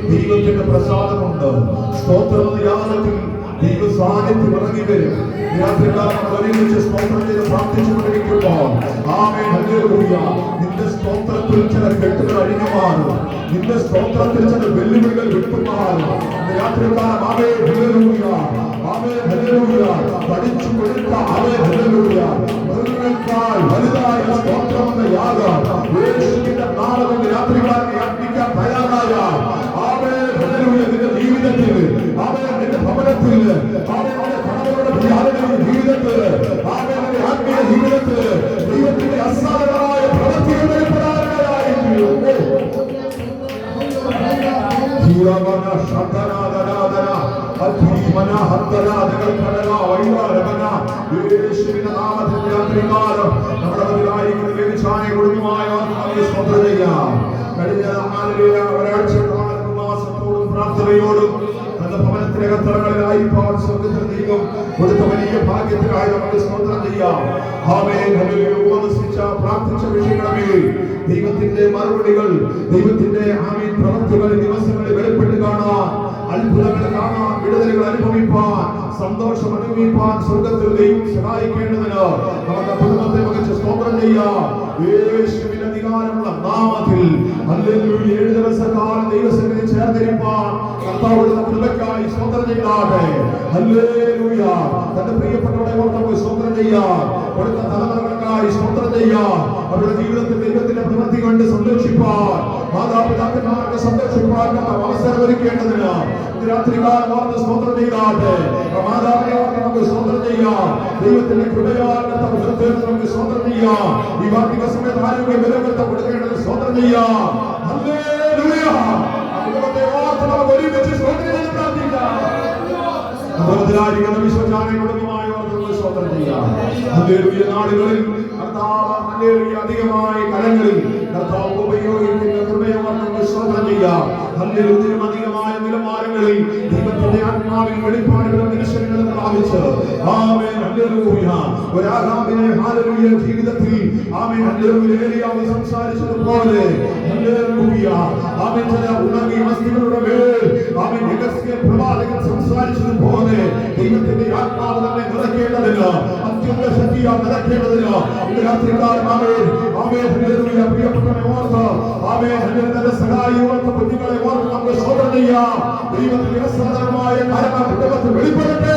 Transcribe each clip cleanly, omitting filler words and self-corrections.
ദൈവത്തിന്റെ പ്രസാദമുണ്ട്. സ്തോത്രം യാഗത്തിൽ ദൈവ സാന്നിധ്യം ഇറങ്ങി വരും. രാത്രികാലം ഒരുമിച്ച് സ്തോത്രം ചെയ്ത് പ്രാർത്ഥിച്ചുകൊണ്ടിരിക്കുമ്പോൾ ആമേൻ ഹല്ലേലൂയ. നിന്റെ സ്തോത്രത്തിൽ ചില കെട്ടുകൾ അഴിഞ്ഞു മാറും. നിന്റെ സ്തോത്രത്തിൽ ചില വെല്ലുവിളികൾ വിട്ടുമാറും. രാത്രികാലം ആമേൻ ഹല്ലേലൂയ, ആമേൻ ഹല്ലേലൂയ. പഠിച്ചു കൊടുത്ത ആമേൻ ഹല്ലേലൂയ. മൃഗങ്ങളെക്കാൾ വലുതായ സ്തോത്രം എന്ന യാഗം യേശുവിന്റെ നാമത്തിൽ രാത്രികാലം അർപ്പിക്കാൻ തയ്യാറായ ആമേൻ ഹല്ലേലൂയ. നിന്റെ ജീവിതത്തിൽ ആമേൻ, നിന്റെ ഭവനത്തിൽ ആമേൻ, ജീവിതത്തിൽ ആമേൻ, ആത്മീയ ജീവിതത്തിൽ ദൈവത്തിന്റെ അസാധാരണമായ പ്രവൃത്തികൾ വെളിപ്പെടാനായിരുന്നു. അടിത്തറകളിലായിരിക്കാൻ സ്വർഗ്ഗത്തിൽ ദൈവം കൊടുത്ത വലിയ ഭാഗ്യത്തിനായി നമുക്ക് സ്തോത്രം ചെയ്യാം. ആമേൻ. ഹല്ലേലൂയ. ഉപവസിച്ച പ്രാർത്ഥിച്ച വിഷയങ്ങളെ ദൈവത്തിന്റെ മറുപടികൾ, ദൈവത്തിന്റെ ആമേൻ പ്രവൃത്തികൾ ദിവസങ്ങളിൽ വെളിപ്പെട്ട് കാണാൻ, അത്ഭുതങ്ങൾ കാണാൻ, വിടുതലുകൾ അനുഭവിപ്പാൻ, സന്തോഷം അനുഭവിപ്പാൻ സ്വർഗ്ഗത്തിൽ ദൈവം സഹായിക്കേണ്ടതിന് നമ്മുടെ കുടുംബത്തെ കുറിച്ച് സ്തോത്രം ചെയ്യാം. യേശുവിന്റെ അധികാരമുള്ള നാമത്തിൽ ഹല്ലേലൂയ. 7 ദിവസക്കാലം ദൈവസന്നിധിയിൽ ചേർന്നിരിപ്പാൻ കർത്താവിന്റെ കൃപയ്ക്കായി സ്തോത്രം ചെയ്യട്ടെ. ഹല്ലേലൂയ. തന്റെ പ്രിയപ്പെട്ടവരെ ഓർത്ത് നമുക്ക് സ്തോത്രം ചെയ്യാം. അടുത്ത തലമുറകൾക്കായി സ്തോത്രം ചെയ്യാം. അവരുടെ ജീവിതത്തിൽ ദൈവത്തിന്റെ പ്രവൃത്തി കണ്ട് സന്തോഷിപ്പാൻ, മാതാപിതാക്കന്മാർക്ക് സന്തോഷിപ്പാൻ അവസരം ഒരുക്കേണ്ടതിന് രാത്രികാലം ഓർത്ത് സ്തോത്രം ചെയ്താട്ടെ. മാതാവിനെ ഓർത്ത് നമുക്ക് സ്തോത്രം ചെയ്യാം. ദൈവത്തിന്റെ കൃപയാൽ നമുക്ക് സ്തോത്രം ചെയ്യാം. ഈ വാർഷിക സമയത്ത് ആരോഗ്യ ബലവത്തെ കൊടുക്കേണ്ടത് സ്തോത്രം ചെയ്യാം. ഹല്ലേലൂയ. കുടുംബത്തെ ഓർത്ത് നമുക്ക് ഒരുമിച്ച് സ്തോത്രം ചെയ്ത് പ്രാർത്ഥിക്കാം. വിശ്വജാനെ കുടുംബമായി ഓർത്ത് സ്തോത്രം ചെയ്യാം. ഹല്ലേലൂയ. നാടുകളിൽ കർത്താവ് ഹല്ലേലൂയ അധികമായി കരങ്ങളിൽ കർത്താവ് ഉപയോഗിക്കുന്ന കൃപയെ ഓർത്ത് സ്തോത്രം ചെയ്യാം. ഹല്ലേലൂയ. അധികമായ നിലവാരങ്ങളിൽ ദൈവത്തിന്റെ ആത്മാവിൽ വെളിപ്പാടുകളും ദർശനങ്ങളും പ്രാപിച്ച് ആമേൻ. ഹല്ലേലൂയ. ഒരാഹാബിനെ ഹല്ലേലൂയ ജീവിതത്തിൽ ആമേൻ ഹല്ലേലൂയ ഏലിയാവ് സംസാരിച്ചതുപോലെ ഹല്ലേലൂയ ആമേൻ ചില ഉണങ്ങിയ വസ്തുക്കളുടെ മേൽ ആമേൻ യഹസ്കേൽ പ്രവാചകൻ സംസാരിച്ചതുപോലെ ദൈവത്തിന്റെ ആത്മാവ് തന്നെ നിറയ്ക്കേണ്ടതിന്, അത്യുന്നത ശക്തിയാൽ നിറയ്ക്കേണ്ടതിന് രാത്രികാലം ആമേൻ ആമേൻ ഹല്ലേലൂയ. പ്രിയപ്പെട്ടവരെ ഓർത്ത് ആമേൻ ഹല്ലേലൂയ സഹായി ഓർത്ത് കുഞ്ഞുങ്ങളെ ഓർത്ത് നമുക്ക് സ്തോത്രം ചെയ്യാം. ദൈവത്തിന്റെ അസാധാരണമായ കാര്യങ്ങൾ കുടുംബത്തിൽ വെളിപ്പെടട്ടെ.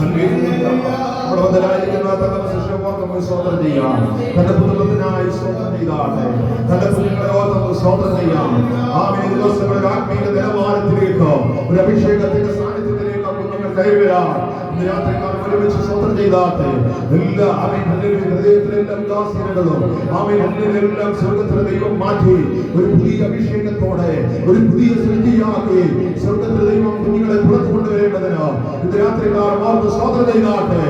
നമ്മുടെ മുതലായിരിക്കുന്ന തന്റെ ശിഷ്യർക്ക് സ്തോത്രം ചെയ്യാം. തന്റെ കുടുംബത്തിനായി സ്തോത്രം ചെയ്താട്ടെ. തന്റെ കുഞ്ഞുങ്ങളെ ഓർത്ത് സ്തോത്രം ചെയ്യാം. ആമേൻ. ദിവസങ്ങളുടെ ആത്മീയ നിലവാരത്തിലേക്ക്, ഒരു അഭിഷേകത്തിന്റെ സാന്നിധ്യത്തിലേക്ക് കുഞ്ഞുങ്ങൾ കൈവരാം. ഇന്ന് രാത്രികാലം ഒരുമിച്ച് സ്തോത്രം ചെയ്താട്ടെ. എല്ലാ ആമേൻ ഹല്ലേലൂയ ഹൃദയത്തിലെല്ലാം ഉദാസീനതകളും ആമേൻ ഹല്ലേലൂയ സ്വർഗ്ഗത്തിലെ ദൈവം മാറ്റി ഒരു പുതിയ അഭിഷേകത്തോടെ ഒരു പുതിയ സൃഷ്ടിയാക്കി സ്വർഗ്ഗത്തിലെ ദൈവം കുഞ്ഞുങ്ങളെ പുറത്തു കൊണ്ടുവരേണ്ടതിന് ഇന്ന് രാത്രികാലം ഓർത്ത് സ്തോത്രം ചെയ്താട്ടെ.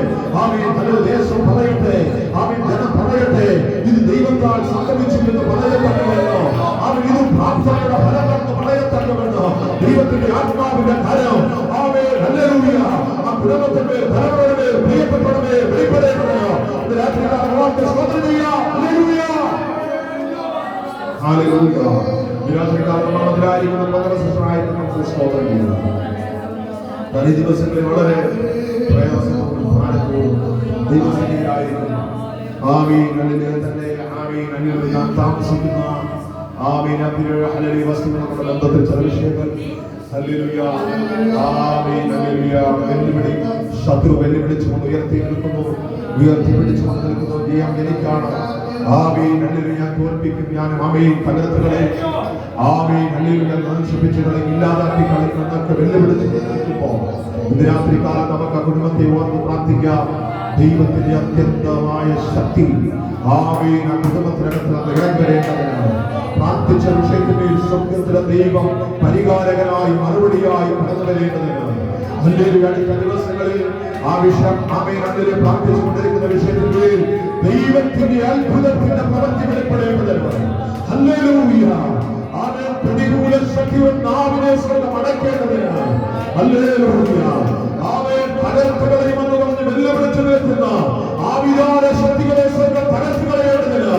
ആമേൻ. ഹല്ലേലൂയ. ദേശം പറയട്ടെ, ആമേൻ ജനം പറയട്ടെ, ഇത് ദൈവത്താൽ സംഭവിച്ചില്ലെന്ന് പറയത്തക്കവണ്ണം, ആമേൻ ഇത് പ്രാർത്ഥനയുടെ ഫലമെന്ന് പറയത്തക്കവണ്ണം ദൈവത്തിന്റെ ആത്മാവിന്റെ കരം ആമേൻ ഹല്ലേലൂയ ആ കുടുംബത്തിന്റെ തലമുറയുടെ പ്രിയപ്പെട്ടവരെ വെളിപ്പെടേണ്ടതിന് ഇന്ന് രാത്രികാലം ഓർത്ത് സ്തോത്രം ചെയ്യാം. ഹല്ലേലൂയ. ഹല്ലേലൂയ. രാത്രികാലം നമ്മളിലായിരിക്കുന്ന പകരശിഷ്ടനായിട്ട് നമുക്ക് സ്തോത്രം ചെയ്യാം. ഈ ദിവസങ്ങളിൽ വളരെ പ്രയാസത്തോടും ഭാരത്തോടും ദൈവസന്നിധിയിലായിരിക്കും. ആമേൻ. ഹല്ലേലൂയ. തന്നെ ആമേൻ ഹല്ലേലൂയ താമസിക്കുന്ന ആമേൻ ഹല്ലേലൂയ വസ്തുക്കളുടെ ബന്ധത്തിൽ ചില വിഷയങ്ങൾ ഹല്ലേലൂയ ആമേൻ ഹല്ലേലൂയ വെല്ലുവിളി ശത്രു വെല്ലുവിളിച്ചുകൊണ്ട് ഉയർത്തി പിടിച്ചുകൊണ്ട് നിൽക്കുന്നു. ജയം എനിക്കാണ്. Amen hallelujah. ഞാൻ തോൽപ്പിക്കും. ഞാൻ ആമേൻ പകരത്തുകളെ ആമേൻ ഹല്ലേലൂയ നശിപ്പിച്ചുകളെ ഇല്ലാതാക്കി കളയുമെന്നൊക്കെ വെല്ലുവിളിച്ചു നിൽക്കുമ്പോൾ ഇന്ന് രാത്രികാലം നമുക്ക് ആ കുടുംബത്തെ ഓർത്ത് പ്രാർത്ഥിക്കാം. ദൈവത്തിന്റെ അത്യന്തമായ ശക്തി ആമേൻ ആ കുടുംബത്തിനകത്ത് ഇറങ്ങി വരേണ്ടതിനാണ്. പ്രാർത്ഥിച്ച വിഷയത്തിന്റെ സ്വർഗ്ഗത്തിലെ ദൈവം പരിഹാരകനായി മറുപടിയായി കടന്നു വരേണ്ടതിനാണ്. ഹല്ലേലൂയ. അടുത്ത ദിവസങ്ങളിൽ ആ വിഷയം ആമേൻ ഹല്ലേലൂയ പ്രാർത്ഥിച്ചുകൊണ്ടിരിക്കുന്ന വിഷയത്തിന്റെ ദൈവത്തിന്റെ അത്ഭുതത്തിന്റെ പ്രവൃത്തി വെളിപ്പെടേണ്ടതിനാണ്. ഹല്ലേലൂയ. ആമേൻ. പ്രതികൂല ശക്തിയുടെ നാവിനെ സ്വർഗ്ഗം അടയ്ക്കേണ്ടതിനാണ്. ഹല്ലേലൂയ. ആമേൻ. പകർത്തുകളെയും എന്ന് പറഞ്ഞ് വെല്ലുവിളിച്ചു നിൽക്കുന്ന ആവിധാന ശക്തികളെ സ്വർഗ്ഗം തകർത്തു കളയേണ്ടതിന്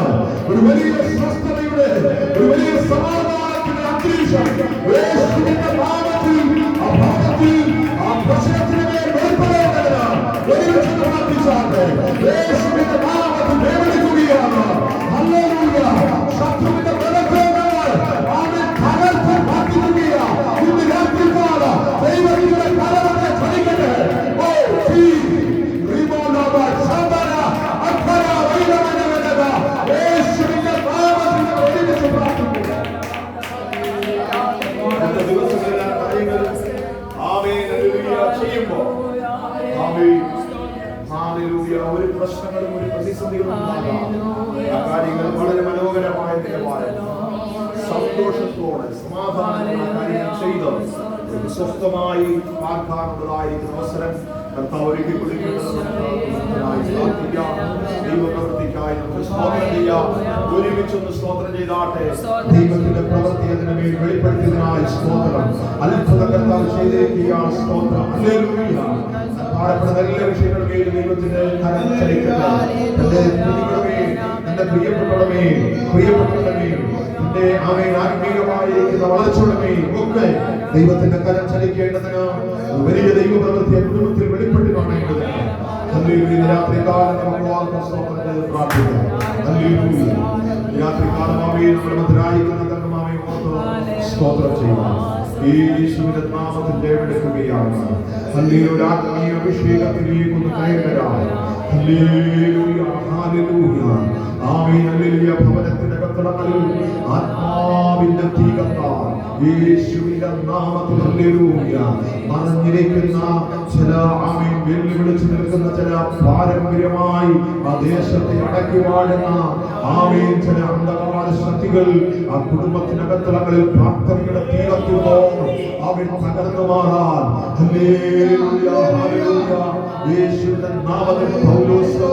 ഒരു വലിയ സ്വസ്ഥതയുടെ ഒരു വലിയ സമാധാനത്തിന്റെ അന്തരീക്ഷം യേശുവിന്റെ നാമത്തിൽ ആ ഭാഗത്തിൽ ആ പ്രശ്നത്തിന് മേൽ വെളിപ്പെടേണ്ടതിന് ഒരുമിച്ച് പ്രാർത്ഥിച്ചാട്ടെ. യേശുവിന്റെ നാമത്തിൽ വെളിപ്പെടുത്തുകയാണ്. ഹല്ലേലൂയ. ശത്രുവിന്റെ ബലഹീനതകൾ ആമേൻ തകർത്ത് മാറ്റുകയാണ്. ഇന്ന് രാത്രികാലം ദൈവത്തിന്റെ കരമത്തെ ചലിക്കട്ടെ. ഓ ജീ റിമോനബ ശബര അഖര വൈദമനവദ യേശുവിന്റെ നാമത്തിൽ ഒരുമിച്ച് പ്രാർത്ഥിക്കുക. അടുത്ത ദിവസങ്ങളിലെ കാര്യങ്ങൾ ആമേൻ ഹല്ലേലൂയ ചെയ്യുമ്പോൾ ആമേൻ ഹല്ലേലൂയ ഒരു പ്രശ്നങ്ങളും ഒരു പ്രതിസന്ധികളും ഉണ്ടാകാം. ആ കാര്യങ്ങൾ വളരെ മനോഹരമായ നിലവാരം സന്തോഷത്തോടെ സമാധാനത്തോടെ കാര്യങ്ങൾ ചെയ്ത് സ്വസ്ഥമായി പാർക്കാനുള്ളതായിരിക്കുന്ന അവസരം കർത്താവ് ഒരുക്കി കൊടുക്കുന്നത് ദൈവപ്രവൃത്തിക്കായി നമുക്ക് സ്തോത്രം ചെയ്യാം. ഒരുമിച്ചൊന്ന് സ്തോത്രം ചെയ്താട്ടെ. ദൈവത്തിന്റെ പ്രവൃത്തി അതിനെ മേൽ വെളിപ്പെടുത്തിയതിനായി സ്തോത്രം. അത്ഭുതം കർത്താവ് ചെയ്തേക്കുക. സ്തോത്രം. ഹല്ലേലൂയ. പാടപ്പെടുന്ന എല്ലാ വിഷയങ്ങളും ദൈവത്തിന്റെ കരം ചലിക്കട്ടെ. എന്റെ കുഞ്ഞുങ്ങളെ, എന്റെ പ്രിയപ്പെട്ടവരെ, എന്റെ ആത്മീയമായിരിക്കുന്ന വളർച്ചയുടമേ ഒക്കെ ദൈവത്തിന്റെ കരം ചലിക്കേണ്ടതിന് വലിയ ദൈവപ്രവൃത്തിയെ കുടുംബത്തിൽ വെളിപ്പെട്ട് കാണേണ്ടതിന് രാത്രികാലം നമുക്ക് വാർത്ത സ്തോത്രം ചെയ്ത് പ്രാർത്ഥിക്കാം. രാത്രികാലമാവേ നമ്മുടെ മധ്യരായിരിക്കുന്ന തങ്കമാവേ ഓർത്ത് സ്തോത്രം ചെയ്യാം. യേശുവിന്റെ നാമത്തിൽ എടുക്കുകയാണ്. ഹല്ലേലൂയ. ആത്മീയ അഭിഷേകത്തിലേക്ക് ഒന്ന് കയറുകയാണ്. ഹല്ലേലൂയ, ഹല്ലേലൂയ, ആമേൻ. ഹല്ലേലൂയ. ഭവനത്തിന്റെ കത്തളങ്ങളിൽ ആത്മാവിന്റെ തീ കത്താൻ യേശുവിന്റെ നാമത്തിൽ ഹല്ലേലൂയ. മറഞ്ഞിരിക്കുന്ന ചില ആമേൻ വെല്ലുവിളിച്ചു നിൽക്കുന്ന ചില പാരമ്പര്യമായി ആ ദേശത്തെ അടക്കി വാഴുന്ന ആമേൻ ചില അന്ധകാര ശക്തികൾ ആ കുടുംബത്തിനകത്തളങ്ങളിൽ പ്രാർത്ഥനയുടെ തീ കത്തുമ്പോൾ അവൻ തകർന്നു മാറാൻ ഹല്ലേലൂയ, ഹല്ലേലൂയ. യേശുവിന്റെ നാമത്തിൽ പൗലോസ്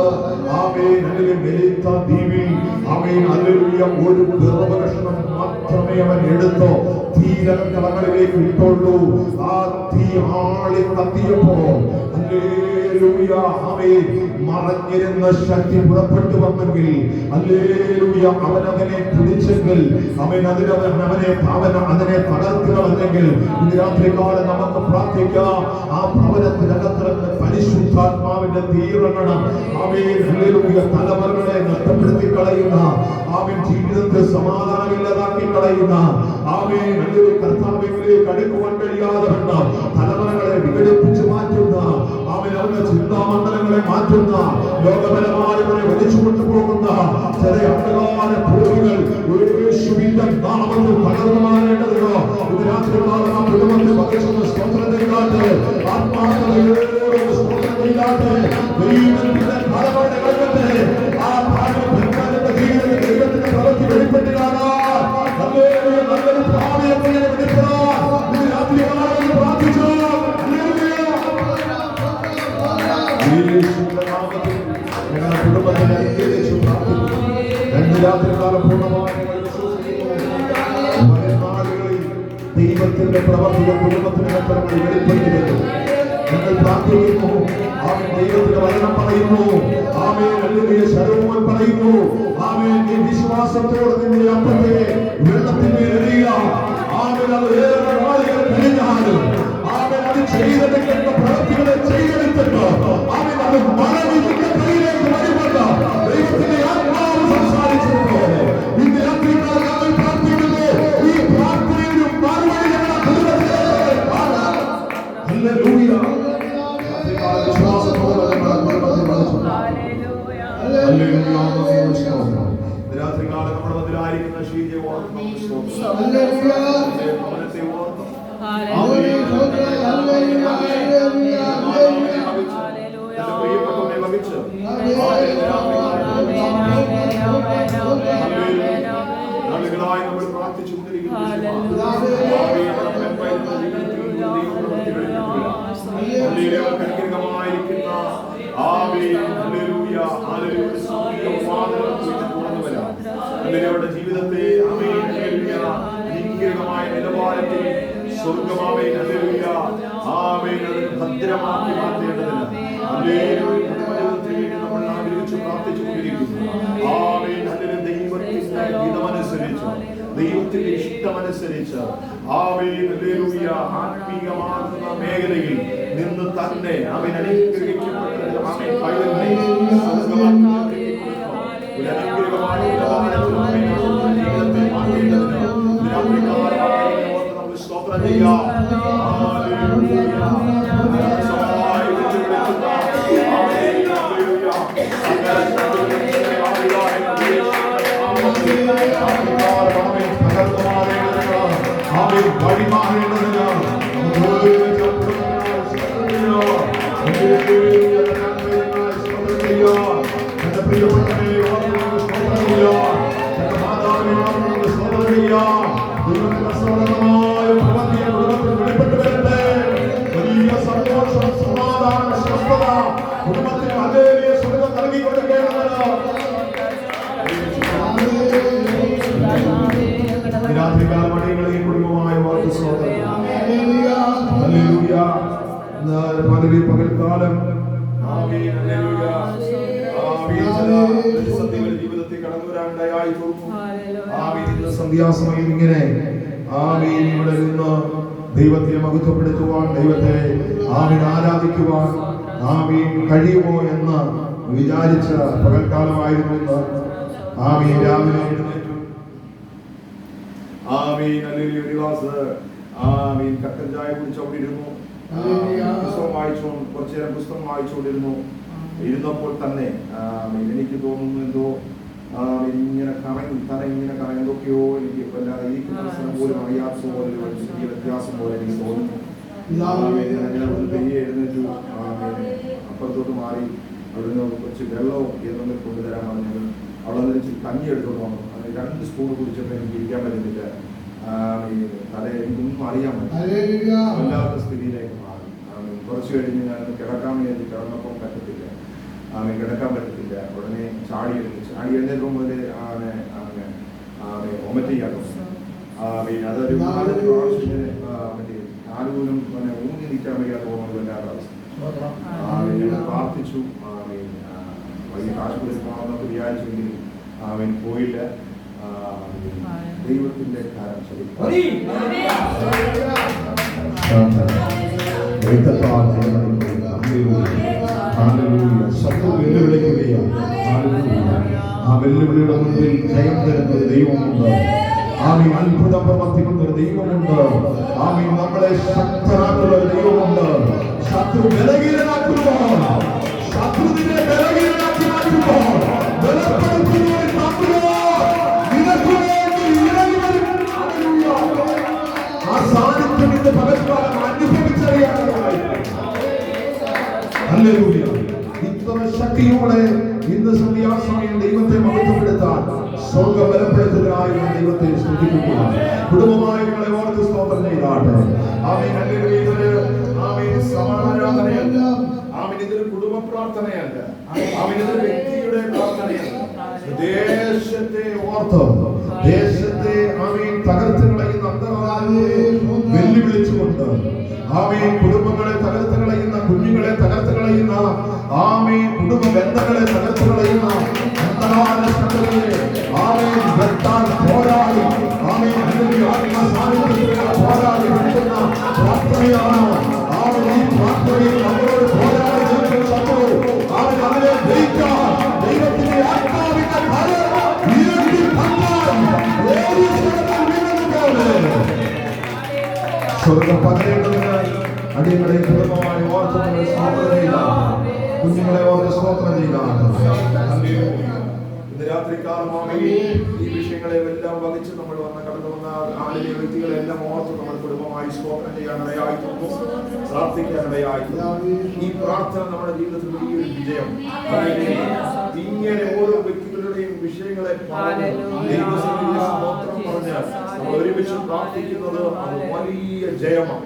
ആമേൻ ഹല്ലേലൂയ മെലിത്ത ദ്വീപിൽ ആമേൻ ഹല്ലേലൂയ ഒരു ഗർഭകഷ്ണം മാത്രമേ അവൻ എടുത്തോ തീരകളങ്ങളിലേക്ക് ഇട്ടുള്ളൂ. ആ തീ ആളി കത്തിയപ്പോൾ ഹല്ലേലൂയ ആമേൻ മറഞ്ഞിരുന്ന ശക്തി പുറപ്പെട്ടു വന്നെങ്കിൽ ഹല്ലേലൂയ അവനതിനെ പിടിച്ചെങ്കിൽ അതിനെ തകർക്കണമെന്നെങ്കിൽ ഇന്ന് രാത്രികാലം നമുക്ക് പ്രാർത്ഥിക്കാം. ആ ഭവനത്തിനകത്തിറങ്ങുന്ന പരിശുദ്ധാത്മാവിന്റെ തീരണണം ആമേൻ ഹല്ലേലൂയ. തലമുറകളെ നഷ്ടപ്പെടുത്തി കളയുന്ന ആമേൻ ജീവിതത്തിൽ സമാധാനമില്ലാതാക്കി കളയുന്ന ആമേൻ ഹല്ലേലൂയ കർത്താവിലേക്ക് അടുക്കുവാൻ കഴിയാതെ വന്ന തലമുറകളെ വിഘടിപ്പിച്ചു മാറ്റുന്ന ആമേൻ അവരുടെ ചിന്താമണ്ഡലങ്ങളെ മാറ്റുന്ന ലോകപരമായവരെ വലിച്ചു കൊണ്ടുപോകുന്ന ചില അന്ധകാര ഭൂമികൾ യേശുവിന്റെ നാമത്തിൽ തകർന്നു മാറേണ്ടതിനോ ഇത് രാത്രികാലം ആ കുടുംബത്തെ പകർച്ചൊന്ന് സ്തോത്രം ചെയ്താട്ടെ. ആത്മാർത്ഥതയോടെ സ്തോത്രം ചെയ്താട്ടെ. ദൈവത്തിന്റെ ഫലങ്ങളുടെ കഴിവട്ടെ. ആ ഭാര്യയുടെ ജീവിതത്തിൽ ദൈവത്തിന്റെ പ്രവൃത്തി വെളിപ്പെട്ട് കാണാൻ നല്ലൊരു ഭാവിയെ വെളിപ്പെടാൻ ഇത് രാത്രികാലം പ്രാർത്ഥിച്ചു. യേശുവിന്റെ നാമത്തിൽ ഞങ്ങളുടെ കുടുംബത്തിനെ അനുഗ്രഹിച്ചു പ്രാർത്ഥിക്കുന്നു. രണ്ട് രാത്രികാലം പൂർണ്ണമായി ദൈവത്തിന്റെ പ്രവർത്തികൾ കുടുംബത്തിനകത്തരങ്ങൾ വെളിപ്പെടുത്തി വരുന്നു. ഞങ്ങൾ പ്രാർത്ഥിക്കുന്നു. ആമേൻ. ദൈവത്തിന്റെ വചനം പറയുന്നു. ആമേൻ. ഹല്ലേലൂയ. ശലോമോൻ പറയുന്നു. ആമേൻ. നീ വിശ്വാസത്തോടെ നിന്റെ അപ്പത്തെ വെള്ളത്തിന്മേൽ എറിയുക. ആമേൻ. അത് ഏറെ നാളുകൾ കഴിഞ്ഞാലും ആമേൻ അത് ചെയ്തെടുക്കേണ്ട പ്രവൃത്തികളെ ചെയ്തെടുത്തിട്ട് ആമേൻ അത് മറവിന്റെ കയ്യിലേക്ക് വരുമെന്ന് ദൈവത്തിന്റെ ആത്മാവ് സംസാരിച്ചിട്ടുണ്ട്. ഇന്ന് രാത്രികാലം ഞങ്ങൾ പ്രാർത്ഥിക്കുന്നു. ഈ പ്രാർത്ഥനയുടെ മറുപടി ഞങ്ങളുടെ കുടുംബത്തിലേക്ക് കാണാം. ഹല്ലേലൂയ. വിശ്വാസത്തോടെ രാത്രികാലം നമ്മുടെ മതിലായിരിക്കുന്ന ഷീജയെ ഓർത്ത് ഭവനത്തെ ഓർത്ത് പ്രിയപ്പെട്ടവനെ ലഭിച്ച് നാളുകളായി നമ്മൾ പ്രാർത്ഥിച്ചു അവരുടെ ജീവിതത്തെ ഭീകരമായ നിലവാരത്തിൽ സ്വർഗമാവേ ഹല്ലേലൂയ ആമേൻ അതിനെ ഭദ്രമാക്കി മാറ്റേണ്ടതിന് ഹല്ലേലൂയ നമ്മൾ ആഗ്രഹിച്ചു പ്രാർത്ഥിച്ചു കൊണ്ടിരിക്കുന്നു. Amen hallelujah. ദൈവത്തിന്റെ ഹിതമനുസരിച്ച് ദൈവത്തിന്റെ ഇഷ്ടമനുസരിച്ച് ആമേൻ ഹല്ലേലൂയ ആത്മീയമാകുന്ന മേഖലയിൽ നിന്ന് തന്നെ അവൻ അനുഗ്രഹിക്കപ്പെട്ടത് ആമേൻ പൈതലിനെ സ്വർഗമാക്കി ഒരു അനുഗ്രഹമായ ജീവിതത്തെ മാറ്റേണ്ടതിന് നമുക്ക് സ്തോത്രം ചെയ്യാം. സന്തോഷം സമാധാനം കുടുംബത്തിന് ഹല്ലേലൂയ സ്വർഗ്ഗം നൽകി കൊടുക്കേണ്ടതാണ്. രാത്രികാലം അടിയങ്ങളെയും കുടുംബമായ വാർത്ത സ്തോത്രം. ഹല്ലേലൂയ. പകൽക്കാലം ജീവിതത്തിൽ കടന്നു വരാണ്ടായി തോന്നുന്നു. സന്ധ്യാസമയം ഇങ്ങനെ ഇവിടെ നിന്ന് ദൈവത്തെ മഹത്വപ്പെടുത്തുവാൻ, ദൈവത്തെ ആരാധിക്കുവാൻ കഴിയുമോ എന്ന് വിചാരിച്ച പകൽക്കാലമായിരുന്നു ഇന്ന്. രാവിലെ എഴുന്നേറ്റു. കട്ടൻ ചായ കുടിച്ചോണ്ടിരുന്നു. പുസ്തകം വായിച്ചോണ്ട് കുറച്ചു നേരം പുസ്തകം വായിച്ചുകൊണ്ടിരുന്നു. ഇരുന്നപ്പോൾ തന്നെ എനിക്ക് തോന്നുന്നു എന്തോ ഇങ്ങനെ കറങ്ങി എന്തൊക്കെയോ എനിക്ക് ഇരിക്കുന്ന സ്ഥലം പോലും അറിയാത്ത പോലെ ചെറിയ വ്യത്യാസം പോലെ എനിക്ക് തോന്നുന്നു. എഴുന്നേറ്റു. അപ്പുറത്തോട്ട് മാറി അവിടുന്ന് കുറച്ച് വെള്ളവും എന്തെങ്കിലും കൊണ്ടുതരാൻ പറഞ്ഞത്. അവിടെ നിന്ന് കഞ്ഞി എടുത്തോണ്ട് വന്നു. 2 സ്പൂൺ കുടിച്ചപ്പോൾ എനിക്ക് ഇരിക്കാൻ പറ്റുന്നില്ല. എനിക്കൊന്നും അറിയാൻ പറ്റില്ല. വല്ലാത്ത സ്ഥിതിയിലേക്ക് മാറി. കുറച്ച് കഴിഞ്ഞ് ഞാൻ കിടക്കാൻ വേണ്ടി കിടന്നപ്പോൾ പറ്റത്തില്ല. കിടക്കാൻ പറ്റത്തില്ല. ഉടനെ ചാടി എഴുന്നേൽക്കും മുതൽ വൊമിറ്റ് ചെയ്യാൻ തോന്നുന്നു. അതൊരു കാലുപോലും ഊന്നി നിൽക്കാൻ വയ്യാതെ തോന്നുന്നത് വല്ലാത്ത അവസ്ഥ. പ്രാർത്ഥിച്ചു. വലിയ ആശുപത്രി പോകണമെന്നൊക്കെ വിചാരിച്ചെങ്കിലും പോയില്ല. ദൈവത്തിന്റെ കാര്യം ശത്രു വെല്ലുവിളിക്കുകയാണ്. ആ വെല്ലുവിളിയുടെ മുന്നിൽ ജയം തരുന്ന ഒരു ദൈവമുണ്ട്. അത്ഭുതം പ്രവർത്തിക്കുന്ന ഒരു ദൈവമുണ്ട്. നമ്മളെ ശക്തരാക്കുന്ന ഒരു ദൈവമുണ്ട്. ശത്രു ബലഹീനനാക്കുമ്പോൾ, ശത്രുവിനെ ബലഹീനനാക്കി മാറ്റുമ്പോൾ, ബലപ്പെടുത്തുന്നവൻ നിനക്ക് വേണ്ടി ഇറങ്ങി വരും. ആ സാന്നിധ്യം ഇന്ന് പകൽക്കാലം അനുഭവിച്ചറിയാനായി. ഹല്ലേലൂയ. ഇത്ര ശക്തിയോടെ ഇന്ന് സന്ധ്യാസമയം ദൈവത്തെ മഹത്വപ്പെടുത്താൻ സ്വർഗ്ഗം ബലപ്പെടുത്തുന്നതിനായി ദൈവത്തെ സ്തുതിക്കുക. കുടുംബമായി നിങ്ങളെ ഓർത്ത് സ്തോത്രം ചെയ്താട്ടെ. സമാരാധനയല്ല. ഇതൊരു കുടുംബ പ്രാർത്ഥനയല്ല. ഇതൊരു വ്യക്തിയുടെ പ്രാർത്ഥനയല്ല. ദേശത്തെ ഓർത്ത്, ദേശത്തെ തകർത്ത് കളയുന്ന അന്ധകാരത്തെ വെല്ലുവിളിച്ചുകൊണ്ട്, കുടുംബങ്ങളെ തകർത്ത് കളയുന്ന, കുഞ്ഞുങ്ങളെ തകർത്ത് കളയുന്ന, കുടുംബ ബന്ധങ്ങളെ തകർത്ത് കളയുന്ന അന്ധകാര ശക്തികളെ വെട്ടാൻ പോരാടി, പോരാടി വെട്ടുന്ന പ്രാർത്ഥനയാണ്. ഈ പ്രാർത്ഥനയിൽ നമ്മളോട് പോരാടി അതിനെ ജയിക്കാൻ ദൈവത്തിന്റെ ആത്മാവിന്റെ സ്വർഗം പകരേണ്ടതിന് അടിയങ്ങളെ കുടുംബമായി ഓർത്ത് സ്തോത്രം ചെയ്ത, കുഞ്ഞുങ്ങളെ ഓർത്ത് സ്തോത്രം ചെയ്ത ഇന്ന് രാത്രികാലമാണ് ഈ വിഷയങ്ങളെ എല്ലാം വഹിച്ച് നമ്മൾ കടന്നു വന്ന ആളിലെ വ്യക്തികളെല്ലാം ഓർത്ത് നമ്മൾ കുടുംബമായി സ്തോത്രം ചെയ്യാനിടയായിട്ടുണ്ട്, പ്രാർത്ഥിക്കാനിടയായിട്ടുണ്ട്. ഈ പ്രാർത്ഥന നമ്മുടെ ജീവിതത്തിൽ വലിയൊരു വിജയം. ഇങ്ങനെ ഓരോ വ്യക്തികളുടെയും വിഷയങ്ങളെ സ്തോത്രം പറഞ്ഞ് നമ്മൾ ഒരുമിച്ച് പ്രാർത്ഥിക്കുന്നത് അത് വലിയ ജയമാണ്.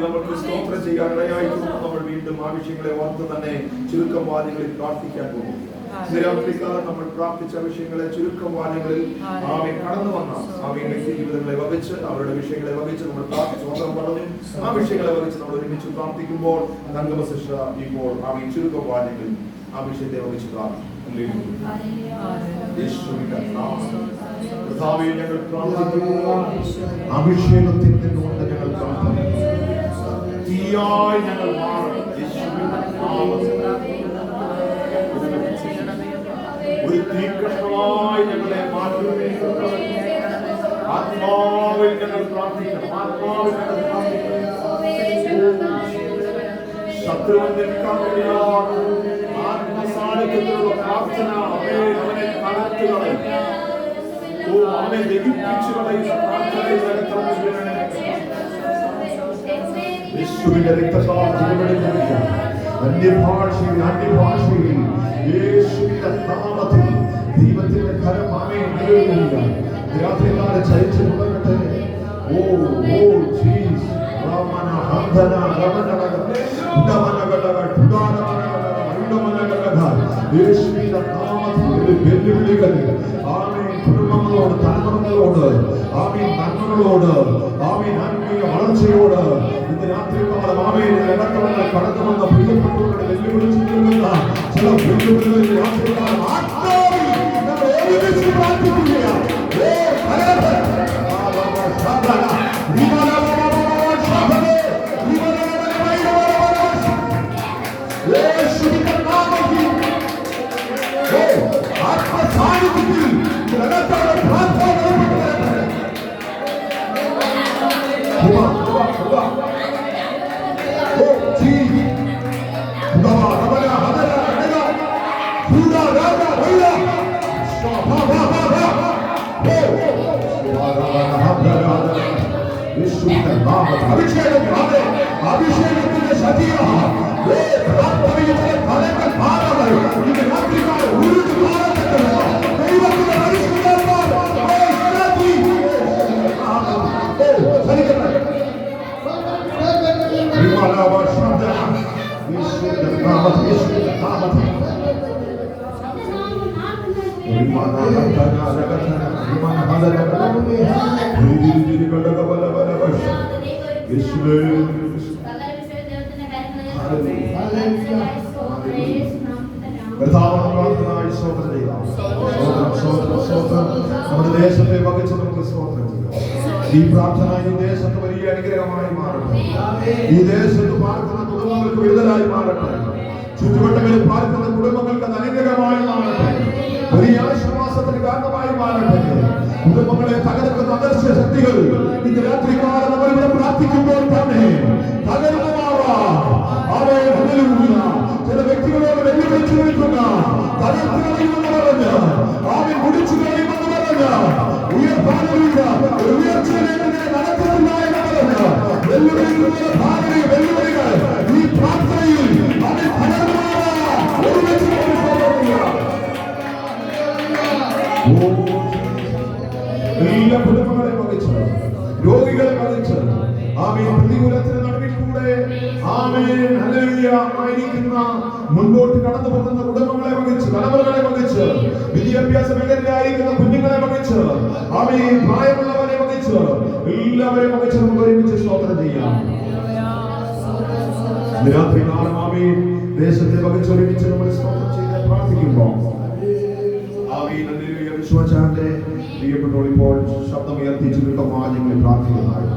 നമുക്ക് സ്തോത്രം ചെയ്യാനിടയായിട്ടുണ്ട്. നമ്മൾ വീണ്ടും ആ വിഷയങ്ങളെ ഓർത്ത് തന്നെ ചുരുക്കം വാദ്യങ്ങളിൽ പ്രാർത്ഥിക്കാൻ പോകും. രാത്രികാലം നമ്മൾ പ്രാർത്ഥിച്ച വിഷയങ്ങളെ ചുരുക്കം വാദ്യങ്ങളിൽ കടന്നു വന്ന വ്യക്തി ജീവിതങ്ങളെ വഹിച്ച്, അവരുടെ വിഷയങ്ങളെ വഹിച്ച് നമ്മൾ പ്രാർത്ഥിച്ചു പറഞ്ഞു. ആ വിഷയങ്ങളെ വഹിച്ച് നമ്മൾ ഒരുമിച്ച് പ്രാർത്ഥിക്കുമ്പോൾ തങ്കമശിഷ ഇപ്പോൾ ചുരുക്കം വാദ്യങ്ങളിൽ ആ വിഷയത്തെ വഹിച്ച് പ്രാർത്ഥിക്കും. ഞങ്ങൾ പ്രാർത്ഥിക്കുന്നു. അഭിഷേകത്തിന്റെ കൊണ്ട് ഞങ്ങൾ പ്രാർത്ഥിക്കുന്നു. തീയായി ഞങ്ങൾ മാറും. ഒരു തീക്കഷ്ണമായി ഞങ്ങളെ മാറ്റുകയും ആത്മാവിൽ ഞങ്ങൾ പ്രാർത്ഥിക്കണം. ആത്മാവിൽ ഞങ്ങൾ പ്രാർത്ഥിക്കണം. ശത്രുവിൻ നിൽക്കാൻ കഴിയാതെ ആത്മസാന്നിധ്യത്തിലുള്ള പ്രാർത്ഥന അവനെ കടത്തുകളയും. അവനെ ദഹിപ്പിച്ചു കളയുന്ന പ്രാർത്ഥനയിൽ യേശുവിന്റെ രക്തസാക്ഷിയുടെ അന്യഭാഷയിൽ യേശുവിന്റെ നാമത്തിൽ ദൈവത്തിന്റെ കരം രാത്രികാലം ചരിച്ചു തുടങ്ങട്ടെ. ഓ ജീസസ് യേശുവിന്റെ നാമത്തിൽ വെല്ലുവിളികൾ ആമേൻ കുടുംബങ്ങളോട് തലമുറകളോട് ആമേൻ നന്മകളോട് ആമേൻ ആത്മീയ വളർച്ചയോട് ഇന്ന് രാത്രികാലം ആമേൻ ഇടക്കവന്ന് കടന്നു വന്ന പ്രിയപ്പെട്ടവരുടെ വെല്ലുവിളിച്ച് നിൽക്കുന്ന ചില വെല്ലുവിളികളിൽ രാത്രികാലം ആത്മാവിൽ നമ്മൾ ഒരുമിച്ച് പ്രാർത്ഥിക്കുകയാണ്. അഭിഷേകത്തിന്റെ ശരീരം നമ്മുടെ ദേശത്തെ വഹിച്ച് നമുക്ക് സ്തോത്രം ചെയ്യാം. ഈ പ്രാർത്ഥന ഈ ദേശത്ത് വലിയ അനുഗ്രഹമായി മാറട്ടെ. ഈ ദേശത്ത് പാർക്കുന്ന കുടുംബങ്ങൾക്ക് വിടുതലായി മാറട്ടെ. ചുറ്റുവട്ടങ്ങളിൽ പാർക്കുന്ന കുടുംബങ്ങൾക്ക് അനുഗ്രഹമായി മാറട്ടെ. വലിയ ആശ്വാസത്തിന് കാരണമായി മാറട്ടെ. കുടുംബങ്ങളെ തകർക്കുന്ന അദൃശ്യ ശക്തികൾ ഇന്ന് രാത്രികാലം നമ്മൾ ഇവിടെ പ്രാർത്ഥിക്കുമ്പോൾ തന്നെ തകർന്നു മാറാം. ചില വ്യക്തികളോട് വെല്ലുവിളിച്ചു നിൽക്കുന്ന തകർത്ത് കളയുമെന്ന് പറഞ്ഞ് ആമേൻ കുടിച്ചു കളയുമെന്ന് പറഞ്ഞ് ഉയർച്ചയിലേക്ക് നടത്തുന്നില്ല എന്ന് പറഞ്ഞ് വെല്ലുവിളികൾ ഈ പ്രാർത്ഥനയിൽ അവൻ തകർന്നു മാറാം. എല്ലാ കുടുംബങ്ങളെ വഹിച്ച് രോഗികളെ വഹിച്ച് ആമേൻ പ്രതികൂലത്തിന് നടുവിൽ കൂടെ ആമേൻ ഹല്ലേലൂയ ആയിരിക്കുന്ന മുൻപോട്ട് കടന്നു പോകുന്ന കുടുംബങ്ങളെ വഹിച്ച് തലമുറകളെ വഹിച്ച് വിദ്യാഭ്യാസ മേഖലയിലായിരിക്കുന്ന കുഞ്ഞുങ്ങളെ വഹിച്ച് ആമേൻ പ്രായമുള്ളവരെ വഹിച്ച് എല്ലാവരെയും വഹിച്ച് നമുക്ക് ഒരുമിച്ച് സ്തോത്രം ചെയ്യാം. രാത്രി കാലം ആമേൻ ദേശത്തെ വഹിച്ച് ഒരുമിച്ച് നമ്മൾ സ്തോത്രം ചെയ്ത് പ്രാർത്ഥിക്കുമ്പോൾ ആമേൻ ഹല്ലേലൂയ വിശ്വാസത്തെ പ്രിയപ്പെട്ടവർ ഇപ്പോൾ ശബ്ദമുയർത്തി ചുരുക്കം വാചകങ്ങളിൽ പ്രാർത്ഥിക്കുന്നതാണ്.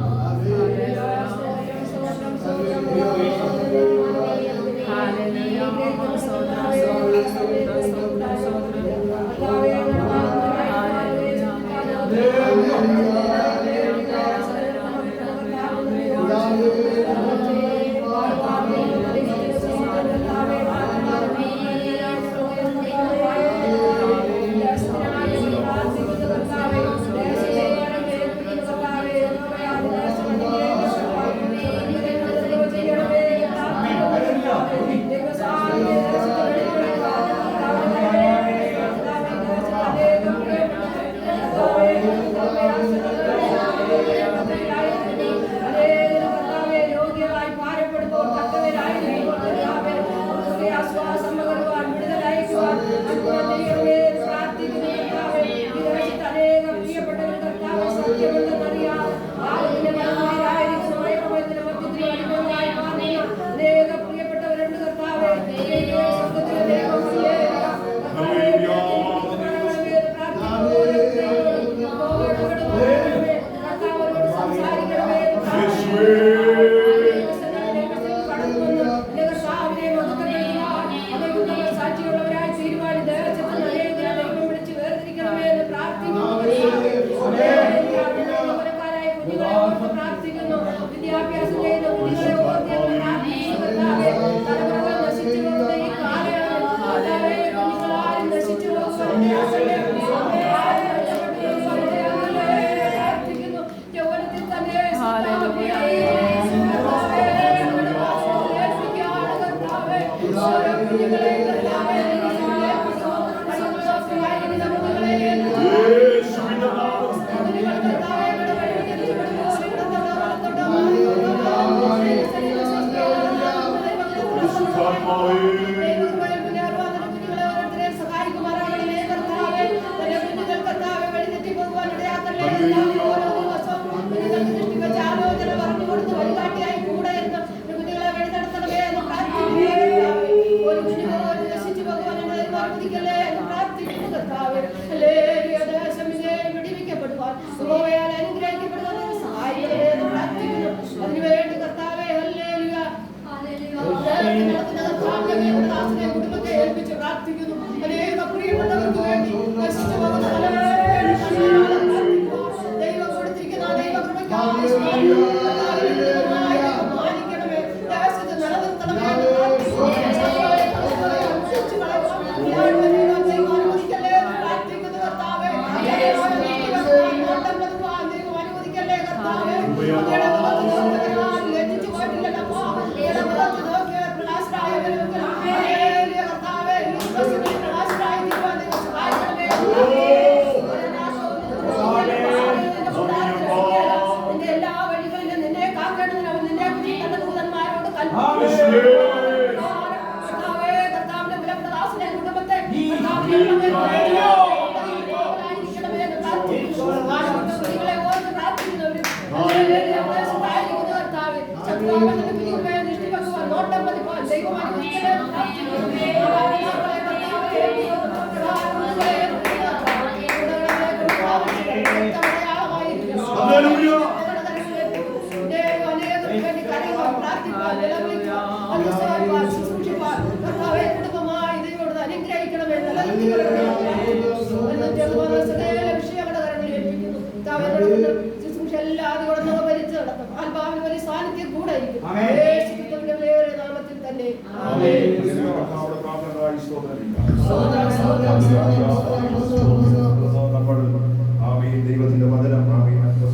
ദൈവത്തിന്റെ വചനം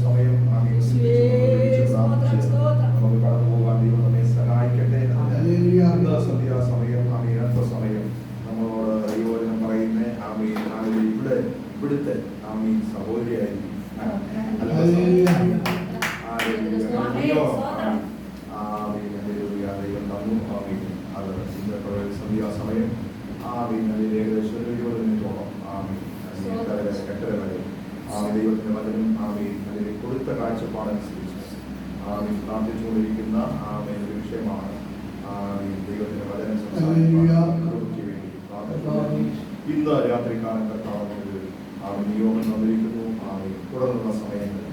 സമയം നമുക്ക് കടന്നു പോകാൻ ദൈവം നമ്മെ സഹായിക്കട്ടെ. സന്ധ്യാസമയം അല്പസമയം നമ്മളോട് ദൈവവചനം പറയുന്ന ഇവിടുത്തെ സഹോദരിയായിരിക്കും അത് സന്ധ്യാസമയം ഏകദേശം 20 മിനിറ്റോളം 8:30 വരെ ദൈവത്തിന്റെ വചനം അതിന് കൊടുത്ത കാഴ്ചപ്പാടനുസരിച്ച് പ്രാർത്ഥിച്ചുകൊണ്ടിരിക്കുന്ന ഒരു വിഷയമാണ് ദൈവത്തിന്റെ വചനം സംസാരിക്കാൻ വേണ്ടി ഇന്ന് രാത്രികാലം കർത്താവിന് നിയോഗം തന്നിരിക്കുന്നു. തുടർന്നുള്ള സമയങ്ങളിൽ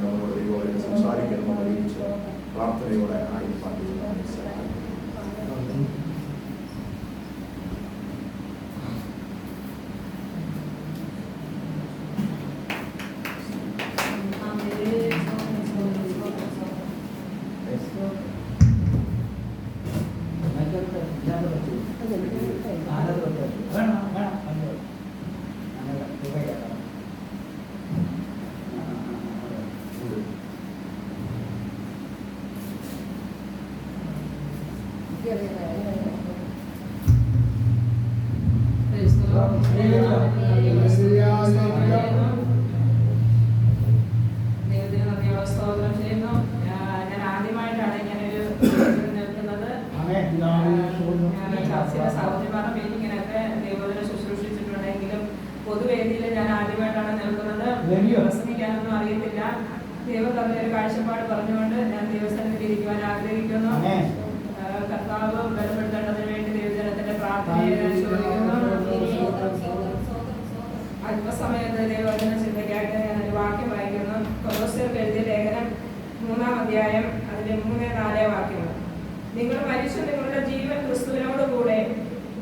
നമ്മളോട് ദൈവവചനം സംസാരിക്കണം അറിയിച്ച് പ്രാർത്ഥനയോടെ ആയിരിക്കാൻ പൊതുവേദിയിൽ ഞാൻ ആദ്യമായിട്ടാണ് നിൽക്കുന്നത്. പ്രസംഗിക്കാനൊന്നും അറിയത്തില്ല. ദൈവം തന്ന ഒരു കാഴ്ചപ്പാട് പറഞ്ഞുകൊണ്ട് ഞാൻ ദൈവസ്ഥാനത്തിൽ ഇരിക്കുവാൻ ആഗ്രഹിക്കുന്നു. കർത്താവ് ബലപ്പെടുത്തേണ്ടതിന് വേണ്ടി ദൈവജനത്തിന്റെ പ്രാർത്ഥനയെ ഞാൻ ചോദിക്കുന്നു. അല്പസമയത്ത് ദൈവവചന ചിന്തയ്ക്കായിട്ട് ഞാനൊരു വാക്യം വായിക്കുന്നു. കൊലോസ്യർക്ക് എഴുതിയ ലേഖനം 3-ാം അധ്യായം അതിന്റെ 3-4 വാക്യങ്ങൾ. നിങ്ങൾ മരിച്ചു നിങ്ങളുടെ ജീവൻ ക്രിസ്തുവിനോട് കൂടെ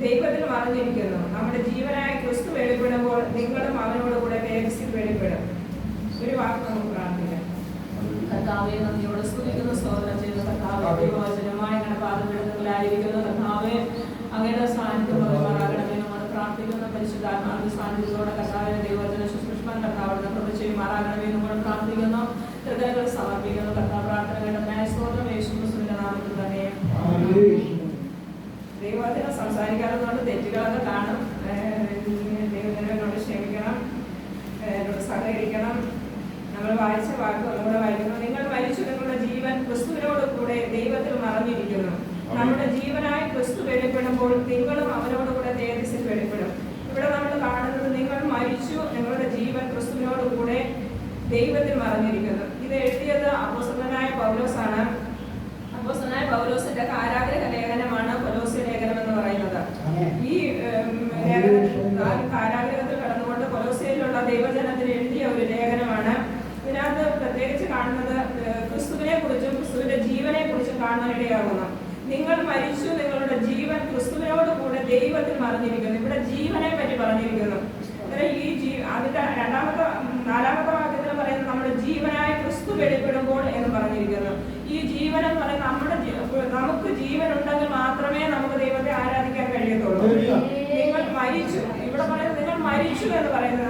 ദൈവത്തിൽ മറഞ്ഞിരിക്കുന്നു. നമ്മുടെ ജീവനായ ക്രിസ്തു വെളിപ്പെടുമ്പോൾ നിങ്ങളും അവനോട് കൂടെ തേജസ്സിൽ വെളിപ്പെടും. ഒരു വാക്ക് നമുക്ക് പ്രാർത്ഥിക്കാം. കർത്താവെ നന്ദിയോടെ സ്തുതിക്കുന്നു, സ്തോത്രം ചെയ്യുന്നു. കർത്താവെ ദൈവവചനമായ ഞങ്ങളുടെ പാദപീഠങ്ങളിലായിരിക്കുന്നു. കർത്താവെ അങ്ങയുടെ സാന്നിധ്യം പകരുമാറാകണമേ നമ്മൾ പ്രാർത്ഥിക്കുന്ന പരിശുദ്ധാത്മാവിന്റെ സാന്നിധ്യത്തോടെ കർത്താവിനെ ദൈവവചന ശുശ്രൂഷമാൻ കർത്താവിനെ കൃപ ചെയ്യുമാറാകണമേ നമ്മൾ പ്രാർത്ഥിക്കുന്നു. ഹൃദയങ്ങൾ സമർപ്പിക്കുന്നു. കർത്താവ് പ്രാർത്ഥന കേട്ട സ്തോത്രം യേശു ക്രിസ്തുവിന്റെ നാമത്തിൽ തന്നെ. ദൈവവചനം സംസാരിക്കാറുണ്ട്, തെറ്റുകളൊക്കെ കാണും. ദൈവത്തിനോട് ക്ഷമിക്കണം, എന്നോട് സഹകരിക്കണം. നമ്മൾ വായിച്ച വാക്ക് ഒന്നുകൂടെ വായിക്കുന്നു. നിങ്ങൾ മരിച്ചു നിങ്ങളുടെ ജീവൻ ക്രിസ്തുവിനോട് കൂടെ ദൈവത്തിൽ മറഞ്ഞിരിക്കുന്നു. നമ്മുടെ ജീവനായി ക്രിസ്തു വെളിപ്പെടുമ്പോൾ നിങ്ങളും അവനോട് കൂടെ തേജസ്സിൽ വെളിപ്പെടും. ഇവിടെ നമ്മൾ കാണുന്നത് നിങ്ങൾ മരിച്ചു, നിങ്ങളുടെ ജീവൻ ക്രിസ്തുവിനോട് കൂടെ ദൈവത്തിൽ മറഞ്ഞിരിക്കുന്നു. ഇത് എഴുതിയത് അപ്പോസ്തലനായ പൗലോസാണ്. അപ്പോസ്തലനായ പൗലോസിന്റെ കാരാഗ്രഹ ലേഖനമാണ് കൊലോസ്യ ലേഖനം എന്ന് പറയുന്നത്. ഈ കാരാഗ്രഹത്തിൽ കടന്നുകൊണ്ട് കൊലോസ്യയിലുള്ള ദൈവജനത്തിന് എഴുതിയ ഒരു ലേഖനമാണ്. ഇതിനകത്ത് പ്രത്യേകിച്ച് കാണുന്നത് ക്രിസ്തുവിനെ കുറിച്ചും ക്രിസ്തുവിന്റെ ജീവനെ കുറിച്ചും കാണാനിടയാകുന്നു. നിങ്ങൾ മരിച്ചു, നിങ്ങളുടെ ജീവൻ ക്രിസ്തുവിനോട് കൂടെ ദൈവത്തിൽ മറഞ്ഞിരിക്കുന്നു. ഇവിടെ ജീവനെ പറ്റി പറഞ്ഞിരിക്കുന്നു. ഈ അതിന്റെ നാലാമത്തെ വാക്യത്തിൽ പറയുന്നത് നമ്മുടെ ജീവനായ ക്രിസ്തു വെളിപ്പെടുമ്പോൾ എന്ന് പറഞ്ഞിരിക്കുന്നു. ഈ ജീവൻ എന്ന് പറയുന്നത് നമുക്ക് ജീവൻ ഉണ്ടെങ്കിൽ മാത്രമേ നമുക്ക് ദൈവത്തെ ആരാധിക്കാൻ കഴിയത്തുള്ളൂ. നിങ്ങൾ മരിച്ചു, ഇവിടെ പറയുന്നത് നിങ്ങൾ മരിച്ചു എന്ന് പറയുന്നത്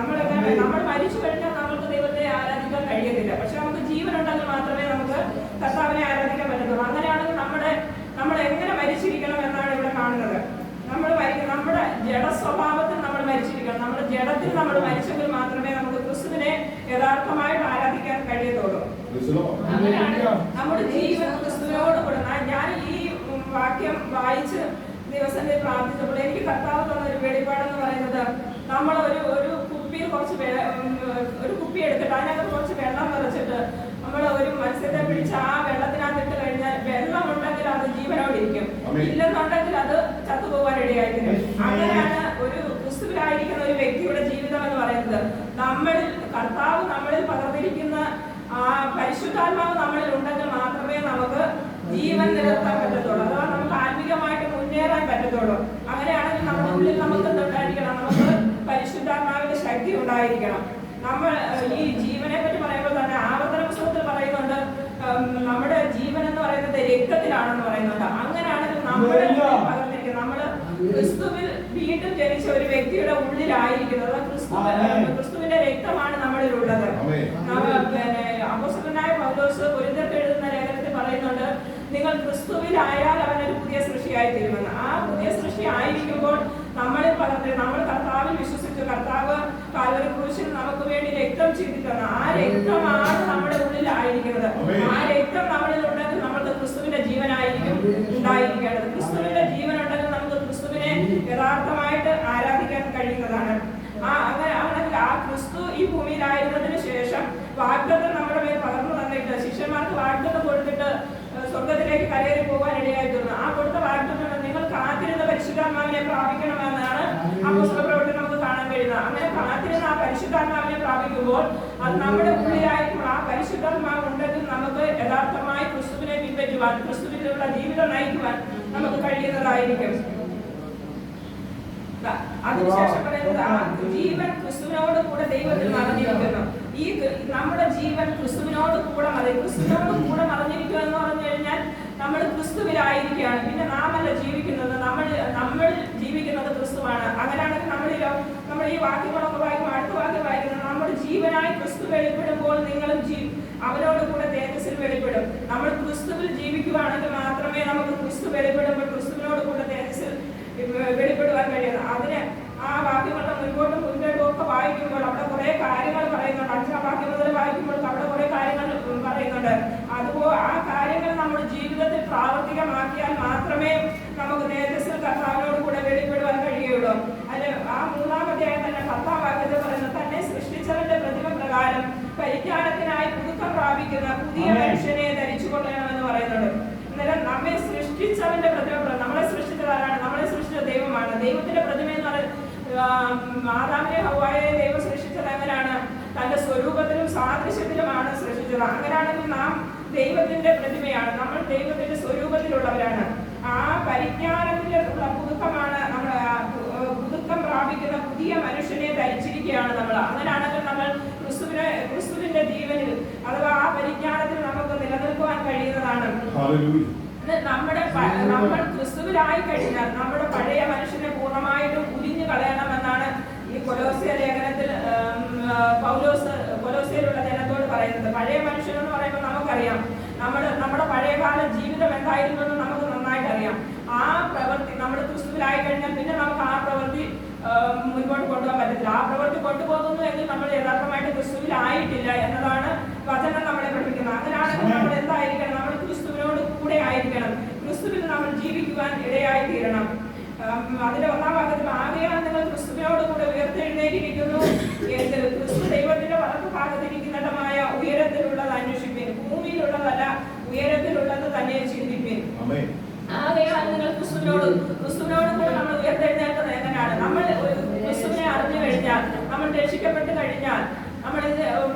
നമ്മൾ മരിച്ചു കഴിഞ്ഞാൽ നമുക്ക് ദൈവത്തെ ആരാധിക്കാൻ കഴിയത്തില്ല. പക്ഷെ നമുക്ക് ജീവൻ ഉണ്ടെങ്കിൽ മാത്രമേ നമുക്ക് കർത്താവിനെ ആരാധിക്കാൻ പറ്റത്തുള്ളൂ. അങ്ങനെയാണെങ്കിൽ നമ്മൾ എങ്ങനെ മരിച്ചിരിക്കണം എന്നാണ് ഇവിടെ കാണുന്നത്. നമ്മുടെ ജഡ സ്വഭാവത്തിൽ നമ്മൾ മരിച്ചിരിക്കണം. നമ്മുടെ ജഡത്തിൽ നമ്മൾ മരിച്ചെങ്കിൽ മാത്രമേ നമുക്ക് ക്രിസ്തുവിനെ യഥാർത്ഥമായിട്ട് ആരാധിക്കാൻ കഴിയത്തുള്ളൂ. അങ്ങനെയാണ് നമ്മുടെ ജീവൻ ക്രിസ്തുവിനോട് കൂടെ. ഞാൻ ഈ വാക്യം വായിച്ച് ദിവസത്തിൽ പ്രാർത്ഥിച്ചപ്പോൾ എനിക്ക് കർത്താവ് തന്നൊരു വെളിപ്പാടെന്ന് പറയുന്നത്, നമ്മൾ ഒരു കുപ്പിയിൽ ഒരു കുപ്പി എടുത്തിട്ട് അതിനകത്ത് കുറച്ച് വെള്ളം നിറച്ചിട്ട് നമ്മൾ ഒരു മത്സ്യത്തെ പിടിച്ച് ആ വെള്ളത്തിനകത്ത് ഇട്ട് കഴിഞ്ഞാൽ വെള്ളം ഉണ്ടെങ്കിൽ അത് ജീവനോടിരിക്കും, ഇല്ലെന്നുണ്ടെങ്കിൽ അത് ചത്തുപോകാൻ ഇടയായിരിക്കും. അങ്ങനെയാണ് ഒരു ക്രിസ്തുവിലായിരിക്കുന്ന ഒരു വ്യക്തിയുടെ ജീവിതം എന്ന് പറയുന്നത്. കർത്താവ് നമ്മളിൽ പകർന്നിരിക്കുന്ന ആ പരിശുദ്ധാത്മാവ് നമ്മളിൽ ഉണ്ടെങ്കിൽ മാത്രമേ നമുക്ക് ജീവൻ നിലനിർത്താൻ പറ്റത്തുള്ളൂ. അഥവാ നമുക്ക് ആത്മീയമായിട്ട് മുന്നേറാൻ പറ്റത്തുള്ളൂ. അങ്ങനെയാണെങ്കിൽ നമ്മുടെ ഉള്ളിൽ നമുക്ക് ഉണ്ടായിരിക്കണം, നമുക്ക് പരിശുദ്ധാത്മാവിന്റെ ശക്തി ഉണ്ടായിരിക്കണം. നമ്മൾ ഈ ജീവനെ പറ്റി പറയുമ്പോൾ തന്നെ ആവർത്തന പുസ്തകത്തിൽ പറയുന്നുണ്ട്, നമ്മുടെ ജീവൻ എന്ന് പറയുന്നത് രക്തത്തിലാണെന്ന് പറയുന്നുണ്ട്. അങ്ങനെയാണെങ്കിൽ നമ്മുടെ പകർന്നിരിക്കുന്നത്, നമ്മൾ ക്രിസ്തുവിൽ വീണ്ടും ജനിച്ച ഒരു വ്യക്തിയുടെ ഉള്ളിലായിരിക്കുന്നത്. ക്രിസ്തുവിന്റെ രക്തമാണ് നമ്മളിലുള്ളത്. അപ്പോസ്തലനായ പൗലോസ് കൊരിന്ത്യർക്ക് എഴുതുന്ന ലേഖനത്തിൽ പറയുന്നുണ്ട്, നിങ്ങൾ ക്രിസ്തുവിലായാൽ അവനൊരു പുതിയ സൃഷ്ടിയായി തീരുമെന്ന്. ആ പുതിയ സൃഷ്ടി ആയിരിക്കുമ്പോൾ നമ്മളിൽ പകർത്തി, നമ്മൾ കർത്താവിൽ വിശ്വസിച്ചു, കർത്താവ് കാൽവരി ക്രൂശിൽ നമുക്ക് വേണ്ടി രക്തം ചിന്തിക്കണം. ആ രക്തമാണ് നമ്മുടെ ഉള്ളിലായിരിക്കുന്നത്. ആ രക്തം നമ്മളിൽ ഉണ്ടെങ്കിൽ നമുക്ക് ക്രിസ്തുവിന്റെ ജീവനായിരിക്കും ഉണ്ടായിരിക്കേണ്ടത്. ക്രിസ്തുവിന്റെ ജീവൻ ഉണ്ടെങ്കിൽ നമുക്ക് ക്രിസ്തുവിനെ യഥാർത്ഥമായിട്ട് ആരാധിക്കാൻ കഴിയുന്നതാണ്. അങ്ങനെ ആ ക്രിസ്തു ഈ ഭൂമിയിലായിരുന്നതിന് ശേഷം വാഗ്ദത്തം നമ്മുടെ മേൽ പകർന്നു തന്നിട്ട് ശിഷ്യന്മാർക്ക് വാഗ്ദത്തം കൊടുത്തിട്ട് സ്വർഗത്തിലേക്ക് കയറി പോകാൻ ഇടയായിട്ടുണ്ട്. ആ കൊടുത്ത വാഗ്ദത്തം നിങ്ങൾ കാത്തിരുന്ന പരിശുദ്ധാത്മാവിനെ പ്രാപിക്കണമെന്നാണ് അപ്പോസ്തല പ്രവൃത്തി നമുക്ക് കാണാൻ കഴിയുന്നത്. അങ്ങനെ കാത്തിരുന്ന ആ പരിശുദ്ധാത്മാവിനെ പ്രാപിക്കുമ്പോൾ അത് നമ്മുടെ ഉള്ളിലായിരിക്കും. ആ പരിശുദ്ധാത്മാവ് ഉണ്ടെങ്കിൽ നമുക്ക് യഥാർത്ഥമായി ക്രിസ്തുവിനെ പിൻപറ്റുവാൻ, ക്രിസ്തുവിനുള്ള ജീവിതം നയിക്കുവാൻ നമുക്ക് കഴിയുന്നതായിരിക്കും. അതിനുശേഷം പറയുന്നത് ആ ജീവൻ ക്രിസ്തുവിനോട് കൂടെ ദൈവത്തിൽ മറഞ്ഞിരിക്കുന്നു. ഈ നമ്മുടെ ജീവൻ ക്രിസ്തുവിനോട് കൂടെ ക്രിസ്തുവിനോട് കൂടെ മറഞ്ഞിരിക്കുക എന്ന് പറഞ്ഞു കഴിഞ്ഞാൽ നമ്മൾ ക്രിസ്തുവിലായിരിക്കുകയാണ്. പിന്നെ നാമല്ല ജീവിക്കുന്നത്, നമ്മൾ ജീവിക്കുന്നത് ക്രിസ്തുവാണ്. അങ്ങനെയാണെങ്കിൽ നമ്മൾ ഈ വാക്യങ്ങളൊക്കെ വായിക്കും, അടുത്ത വാക്യം വായിക്കുന്നത് നമ്മുടെ ജീവനായി ക്രിസ്തു വെളിപ്പെടുമ്പോൾ നിങ്ങളും അവനോട് കൂടെ തേജസ്സിൽ വെളിപ്പെടും. നമ്മൾ ക്രിസ്തുവിൽ ജീവിക്കുകയാണെങ്കിൽ മാത്രമേ നമുക്ക് ക്രിസ്തു വെളിപ്പെടുമ്പോൾ ക്രിസ്തുവിനോട് കൂടെ തേജസ്സിൽ വെളിപ്പെടുവാൻ കഴിയുന്നത്. അതിന് ആ വാക്യങ്ങളുടെ മുൻപോട്ടും ഒക്കെ വായിക്കുമ്പോൾ അവിടെ കുറെ കാര്യങ്ങൾ പറയുന്നുണ്ട്. 5-ാം വാക്യം മുതൽ വായിക്കുമ്പോൾ അവിടെ കുറെ കാര്യങ്ങൾ പറയുന്നുണ്ട്. അതുപോലെ ആ കാര്യങ്ങൾ നമ്മുടെ ജീവിതത്തിൽ പ്രാവർത്തികമാക്കിയാൽ മാത്രമേ നമുക്ക് തേജസ്സിൽ കർത്താവിനോട് കൂടെ വെളിപ്പെടുവാൻ കഴിയുള്ളൂ. അതിന് ആ 3-ാം അധ്യായം തന്നെ 10-ാം വാക്യത്തിൽ പറയുന്നത്, തന്നെ സൃഷ്ടിച്ചവന്റെ പ്രതിമ പ്രകാരം പരിജ്ഞാനത്തിനായി പുതുക്കം പ്രാപിക്കുന്ന പുതിയ മനുഷ്യനെ ധരിച്ചു കൊള്ളണമെന്ന് പറയുന്നുണ്ട്. അന്നേരം നമ്മെ സൃഷ്ടിച്ചവന്റെ പ്രതിമ, നമ്മളെ സൃഷ്ടിച്ചതാരാണ്? നമ്മളെ സൃഷ്ടിച്ച ദൈവമാണ്. ദൈവത്തിന്റെ പ്രതിമ എന്ന് പറയുന്നത് ആദാമിനെ ഹവ്വായെ ദൈവം സൃഷ്ടിച്ചത് എങ്ങനെയാണ്? തന്റെ സ്വരൂപത്തിലും സാദൃശ്യത്തിലുമാണ് സൃഷ്ടിച്ചത്. അങ്ങനെയാണെങ്കിൽ നാം ദൈവത്തിന്റെ പ്രതിമയാണ്, നമ്മൾ ദൈവത്തിന്റെ സ്വരൂപത്തിലുള്ളവരാണ്. ആ പരിജ്ഞാനത്തിന്റെ പുതുക്കമാണ് നമ്മൾ പുതുക്കം പ്രാപിക്കുന്ന പുതിയ മനുഷ്യനെ ധരിച്ചിരിക്കുകയാണ് നമ്മൾ. അങ്ങനെയാണെങ്കിൽ നമ്മൾ ക്രിസ്തുവിന്റെ ജീവനിൽ അഥവാ ആ പരിജ്ഞാനത്തിൽ നമുക്ക് നിലനിൽക്കുവാൻ കഴിയുന്നതാണ്. നമ്മൾ ക്രിസ്തുവിലായി കഴിഞ്ഞാൽ നമ്മുടെ പഴയ മനുഷ്യനെ പൂർണ്ണമായിട്ടും ഉരിഞ്ഞു കളയണമെന്നാണ് ഈ കൊലോസ്യ ലേഖനത്തിൽ പൗലോസ് കൊലോസ്യയിലുള്ള ജനത്തോട് പറയുന്നത്. പഴയ മനുഷ്യൻ എന്ന് പറയുമ്പോൾ നമുക്കറിയാം നമ്മുടെ പഴയകാല ജീവിതം എന്തായിരുന്നു എന്ന് നമുക്ക് നന്നായിട്ട് അറിയാം. ആ പ്രവൃത്തി നമ്മൾ ക്രിസ്തുവിലായി കഴിഞ്ഞാൽ പിന്നെ നമുക്ക് ആ പ്രവൃത്തി മുൻപോട്ട് കൊണ്ടുപോകാൻ പറ്റത്തില്ല. ആ പ്രവൃത്തി കൊണ്ടുപോകുന്നു എങ്കിൽ നമ്മൾ യഥാർത്ഥമായിട്ട് ക്രിസ്തുവിലായിട്ടില്ല എന്നതാണ് വചനം നമ്മളെ പഠിപ്പിക്കുന്നത്. അങ്ങനെയാണെങ്കിൽ നമ്മൾ എന്തായിരിക്കണം? നമ്മൾ ക്രിസ്തുവിനോട് കൂടെ ആയിരിക്കണം. ക്രിസ്തുവിൽ നമ്മൾ ജീവിക്കുവാൻ ഇടയായി തീരണം. അതിന്റെ 1-ാം ഭാഗത്തിൽ ആകയാൽ നിങ്ങൾ ക്രിസ്തുവിനോട് കൂടെ ഉയർത്തെഴുന്നേറ്റിരിക്കുന്നു. ക്രിസ്തു ദൈവത്തിന്റെ വലത്ത് ഭാഗത്തിരിക്കുന്നിടമായ ഉയരത്തിലുള്ളത് അന്വേഷിപ്പിൻ, ഭൂമിയിലുള്ളതല്ല ഉയരത്തിലുള്ളത് തന്നെ ചിന്തിപ്പിൻ. ആകയാൽ നിങ്ങൾ ക്രിസ്തുവിനോട് കൂടെ നമ്മൾ ഉയർത്തെഴുന്നേൽക്കുന്നത് എങ്ങനെയാണ്? നമ്മൾ ക്രിസ്തുവിനെ അറിഞ്ഞു കഴിഞ്ഞാൽ, നമ്മൾ രക്ഷിക്കപ്പെട്ട് കഴിഞ്ഞാൽ, നമ്മൾ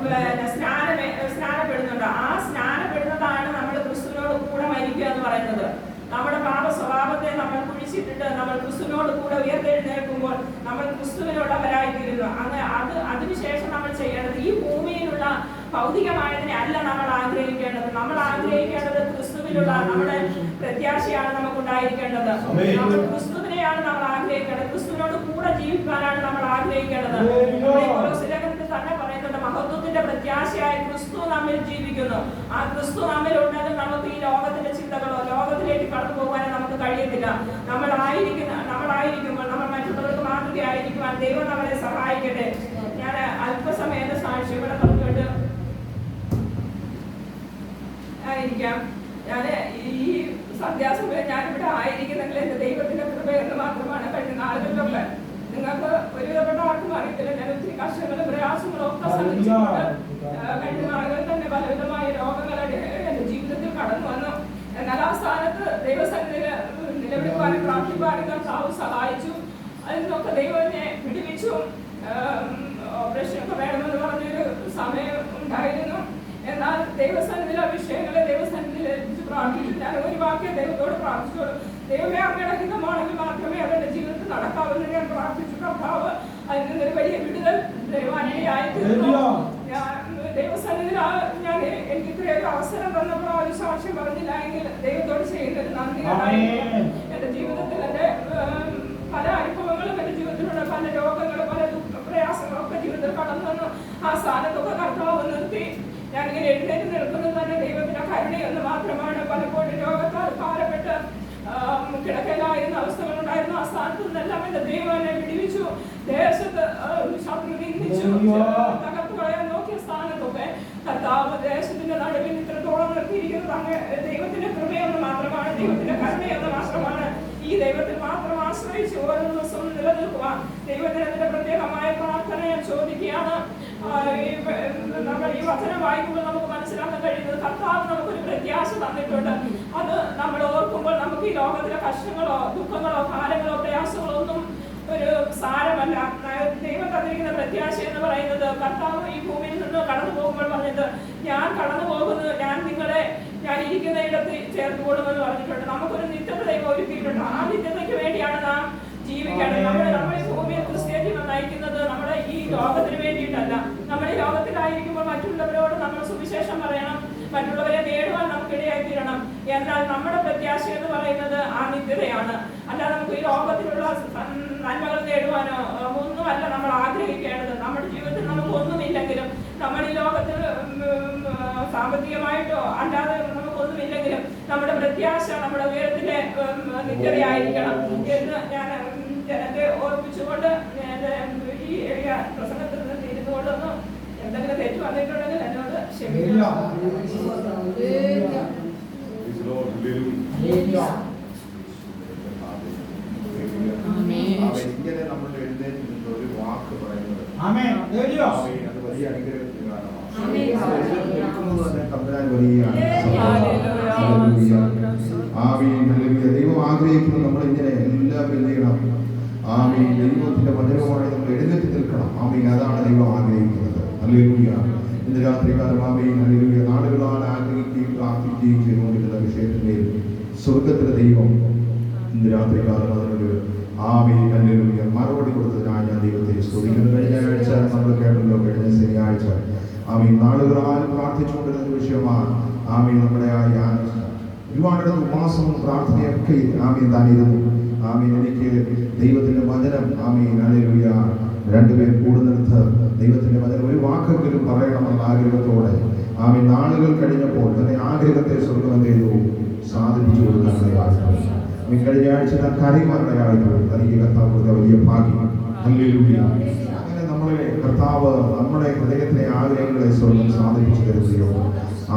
സ്നാനപ്പെടുന്നുണ്ട്. ആ സ്നാനപ്പെടുന്നതാണ് നമ്മൾ ക്രിസ്തുവിനോട് കൂടെ മരിക്കുക എന്ന് പറയുന്നത്. നമ്മുടെ പാപ സ്വഭാവത്തെ നമ്മൾ കുഴിച്ചിട്ടിട്ട് നമ്മൾ ക്രിസ്തുവിനോട് കൂടെ ഉയർത്തെഴുന്നേൽക്കുമ്പോൾ നമ്മൾ ക്രിസ്തുവിനുള്ളവരായിത്തീരുന്നു. അതിനുശേഷം നമ്മൾ ചെയ്യേണ്ടത് ഈ ഭൂമിയിലുള്ള ഭൗതികമായതിനെ അല്ല നമ്മൾ ആഗ്രഹിക്കേണ്ടത്. നമ്മൾ ആഗ്രഹിക്കേണ്ടത് ക്രിസ്തുവിലുള്ള നമ്മുടെ പ്രത്യാശയാണ് നമുക്കുണ്ടായിരിക്കേണ്ടത്. നമ്മൾ ക്രിസ്തുവിനെയാണ് നമ്മൾ ആഗ്രഹിക്കേണ്ടത്. ക്രിസ്തുവിനോട് കൂടെ ജീവിക്കാനാണ് നമ്മൾ ആഗ്രഹിക്കേണ്ടത്. തന്നെ പറയുന്നുണ്ട്, മഹത്വത്തിന്റെ പ്രത്യാശയായി ക്രിസ്തു നമ്മിൽ ജീവിക്കുന്നു. ആ ക്രിസ്തു നമ്മിൽ ഉണ്ടെങ്കിൽ നമുക്ക് ഈ ലോകത്തിന്റെ ചിന്തകളോ ലോകത്തിലേക്ക് കടന്നു പോകാനോ നമുക്ക് കഴിയത്തില്ല. നമ്മളായിരിക്കുമ്പോൾ നമ്മൾ മറ്റുള്ളവർക്ക് മാതൃകയായിരിക്കുവാൻ ദൈവം നമ്മളെ സഹായിക്കട്ടെ. ഞാൻ അല്പസമയത്തെ സാക്ഷികളെ പറഞ്ഞുകൊണ്ട് ആയിരിക്കാം. ഞാൻ ഈ സന്ധ്യാസമയം ഞാനിവിടെ ആയിരിക്കുന്നെങ്കിൽ എന്റെ ദൈവത്തിന്റെ കൃപയെന്ന് മാത്രമാണ്. കഴിഞ്ഞ നാളുകളിലൊക്കെ നിങ്ങൾക്ക് ഒരുവിധപ്പെട്ട ആർക്കും അറിയത്തില്ല, ഞാൻ ഒത്തിരി കഷ്ടങ്ങളും പ്രയാസങ്ങളും ഒക്കെ സഹിച്ചിട്ടുണ്ട്. കഴിഞ്ഞ നാളുകളിൽ തന്നെ പലവിധമായ രോഗങ്ങൾ എന്റെ ജീവിതത്തിൽ കടന്നു വന്നു. എന്നാൽ ആ സ്ഥാനത്ത് ദൈവസന്നിധിയിൽ നിലവിളിക്കാനും പ്രാർത്ഥിക്കാനും കർത്താവ് സഹായിച്ചു. അതിൽ നിന്നൊക്കെ ദൈവം എന്നെ വിടുവിച്ചു. ഓപ്പറേഷനൊക്കെ വേണമെന്ന് പറഞ്ഞൊരു സമയം ഉണ്ടായിരുന്നു. എന്നാൽ ദൈവസന്നിധിയിലെ വിഷയങ്ങളെ ദൈവസന്നിധിയിൽ പ്രാർത്ഥിച്ചു. ഞാൻ ഒരു വാക്യം ദൈവത്തോട് പ്രാർത്ഥിച്ചോളൂ. ദൈവമേ അങ്ങയുടെ ഹിതമാണെങ്കിൽ മാത്രമേ അതെന്റെ ജീവിതത്തിൽ നടക്കാവെന്ന് ഞാൻ പ്രാർത്ഥിച്ചു. കർത്താവ് അതിൽ നിന്നൊരു വലിയ വിടുതൽ ദൈവാനിയായി തീർന്നു. ദൈവസന്നിധിയിൽ ഞാൻ എനിക്ക് ഇത്രയൊരു അവസരം തന്നപ്പോൾ ആ ഒരു സാക്ഷ്യം പറഞ്ഞില്ല എങ്കിൽ ദൈവത്തോട് ചെയ്യുന്നൊരു നന്ദിയായിരിക്കും. എന്റെ ജീവിതത്തിൽ എന്റെ പല അനുഭവങ്ങളും എന്റെ ജീവിതത്തിലുള്ള പല രോഗങ്ങളും പല പ്രയാസങ്ങളും ഒക്കെ ജീവിതത്തിൽ കടന്നു വന്നു. ആ സ്ഥാനത്തൊക്കെ കർത്താവ് നിർത്തി. ഞാനിങ്ങനെ എഴുന്നേറ്റ് നിൽക്കുന്നത് തന്നെ ദൈവത്തിന്റെ കരുണയെന്ന് മാത്രമാണ്. പലപ്പോഴും രോഗത്താൽ ഭാരപ്പെട്ട് കിടക്കലായിരുന്ന അവസ്ഥകളുണ്ടായിരുന്നു. ആ സ്ഥാനത്ത് നിന്നെല്ലാം എന്റെ ദൈവം എന്നെ വിടിവിച്ചു. ദേശത്ത് ശത്രു നിന്ദിച്ചു തകർത്തു കളയാൻ നോക്കിയ സ്ഥാനത്തൊക്കെ കർത്താവ് ദേശത്തിന്റെ നടുവിൽ ഇത്രത്തോളം നിർത്തിയിരിക്കുന്നത് അങ്ങ് ദൈവത്തിന്റെ കൃപയെന്ന് മാത്രമാണ്, ദൈവത്തിന്റെ കരുണയെന്ന് മാത്രമാണ്. ഈ ദൈവത്തിൽ മാത്രം ആശ്രയിച്ച് ഓരോ ദിവസവും നിലനിൽക്കുവാൻ ദൈവത്തിനെതിരെ പ്രത്യേകമായ പ്രാർത്ഥന ഞാൻ ചോദിക്കുകയാണ്. നമ്മൾ ഈ വചനം വായിക്കുമ്പോൾ നമുക്ക് മനസ്സിലാക്കാൻ കഴിയുന്നത് കർത്താവ് നമുക്കൊരു പ്രത്യാശ തന്നിട്ടുണ്ട്. അത് നമ്മൾ ഓർക്കുമ്പോൾ നമുക്ക് ഈ ലോകത്തിലെ കഷ്ടങ്ങളോ ദുഃഖങ്ങളോ ഭാരങ്ങളോ പ്രയാസങ്ങളോ ഒന്നും ഒരു സാരമല്ല. ദൈവം തന്നിരിക്കുന്ന പ്രത്യാശ എന്ന് പറയുന്നത് കർത്താവ് ഈ ഭൂമിയിൽ നിന്ന് കടന്നു പോകുമ്പോൾ പറഞ്ഞത്, ഞാൻ കടന്നു പോകുന്നത് ഞാൻ ഇരിക്കുന്ന ഇടത്ത് ചേർത്തുകൊള്ളുമെന്ന് പറഞ്ഞിട്ടുണ്ട്. നമുക്കൊരു നിത്യത ദൈവം ഒരുക്കിയിട്ടുണ്ട്. ആ നിത്യതയ്ക്ക് വേണ്ടിയാണ് നാം ജീവിക്കേണ്ടത്. നമ്മൾ ഈ ഭൂമിയിൽ ക്രിസ്ത്യാനികൾ നയിക്കുന്നത് നമ്മുടെ ഈ ലോകത്തിന് വേണ്ടിയിട്ടല്ല. നമ്മൾ ഈ ലോകത്തിലായിരിക്കുമ്പോൾ മറ്റുള്ളവരോട് നമ്മൾ സുവിശേഷം പറയണം, മറ്റുള്ളവരെ നേടുവാൻ നമുക്കിടയായി തീരണം. എന്നാൽ നമ്മുടെ പ്രത്യാശ എന്ന് പറയുന്നത് ആ നിത്യതയാണ്. അല്ലാതെ നമുക്ക് ഈ ലോകത്തിലുള്ള നന്മകൾ നേടുവാനോ ഒന്നുമല്ല നമ്മൾ ആഗ്രഹിക്കേണ്ടത്. നമ്മുടെ ജീവിതത്തിൽ നമുക്ക് ഒന്നുമില്ലെങ്കിലും, നമ്മൾ ഈ ലോകത്തിൽ സാമ്പത്തികമായിട്ടോ അല്ലാതെ നമുക്കൊന്നുമില്ലെങ്കിലും നമ്മുടെ പ്രത്യാശ നമ്മുടെ ഉയരത്തിലെ നിത്യതയായിരിക്കണം എന്ന് ഞാൻ ജനത്തെ ഓർപ്പിച്ചുകൊണ്ട് ഈ പ്രസംഗത്തിൽ നിന്ന് ഇരുന്നുകൊണ്ടൊന്ന് എന്തെങ്കിലും തെറ്റ് വന്നിട്ടുണ്ടെങ്കിൽ എന്നോട് ക്ഷമിക്കണം. ഇങ്ങനെ നമ്മൾ എഴുന്നേറ്റ് നിന്ന് ഒരു വാക്ക് പറയുന്നത് അത് വലിയ അനുഗ്രഹത്തിന് കാരണമാണ്. ദൈവം ആഗ്രഹിക്കുന്നത് നമ്മൾ ഇങ്ങനെ എല്ലാവരും ചെയ്യണം. ആമീൻ. ദൈവത്തിന്റെ വചനവുമായി നമ്മൾ എഴുന്നേറ്റ് നിൽക്കണം. ആമീൻ. അതാണ് ദൈവം ആഗ്രഹിക്കുന്നത്. ഹല്ലേലൂയ. ഇന്ന് രാത്രികാലം ആമീൻ ഹല്ലേലൂയ നാളുകളാൽ ആഗ്രഹിക്കുകയും പ്രാർത്ഥിക്കുകയും ചെയ്തുകൊണ്ടിരുന്ന വിഷയത്തിന്മേൽ സ്വർഗത്തിലെ ദൈവം ഇന്ന് രാത്രികാലം അതിനൊരു ആമീൻ ഹല്ലേലൂയ മറുപടി കൊടുത്തതിനായി ഞാൻ ദൈവത്തെ സ്തുതിക്കുന്നു. കഴിഞ്ഞ ആഴ്ച നമ്മൾ കേട്ടല്ലോ, കഴിഞ്ഞ ശനിയാഴ്ച ആമീൻ നാളുകളാൽ പ്രാർത്ഥിച്ചുകൊണ്ടിരുന്ന വിഷയമാണ് ആമീൻ നമ്മുടെ ഒരുപാടിടത്ത് ഉപവാസവും പ്രാർത്ഥനയൊക്കെ ആമീൻ താനിരുന്നു. ആമീൻ എനിക്ക് ദൈവത്തിന്റെ വചനം ആമീൻ ഹല്ലേലൂയ രണ്ടുപേർ കൂടുന്നിടത്ത് ദൈവത്തിന്റെ വചനം ഒരു വാക്കെങ്കിലും പറയണമെന്ന ആഗ്രഹത്തോടെ ആമീൻ നാളുകൾ കഴിഞ്ഞപ്പോൾ തന്നെ ആഗ്രഹത്തെ സ്വർഗ്ഗം ചെയ്തു സാധിപ്പിച്ചു കൊടുക്കാനിടയായി. കഴിഞ്ഞ ആഴ്ച കരയുവാനിടയായിരുന്നു. തനിക്ക് കർത്താവ് കൊടുത്ത വലിയ ഭാഗ്യം. ഹല്ലേലൂയ. അങ്ങനെ നമ്മളെ കർത്താവ് നമ്മുടെ ഹൃദയത്തിലെ ആഗ്രഹങ്ങളെ സ്വർഗ്ഗം സാധിപ്പിച്ചു തരുകയോ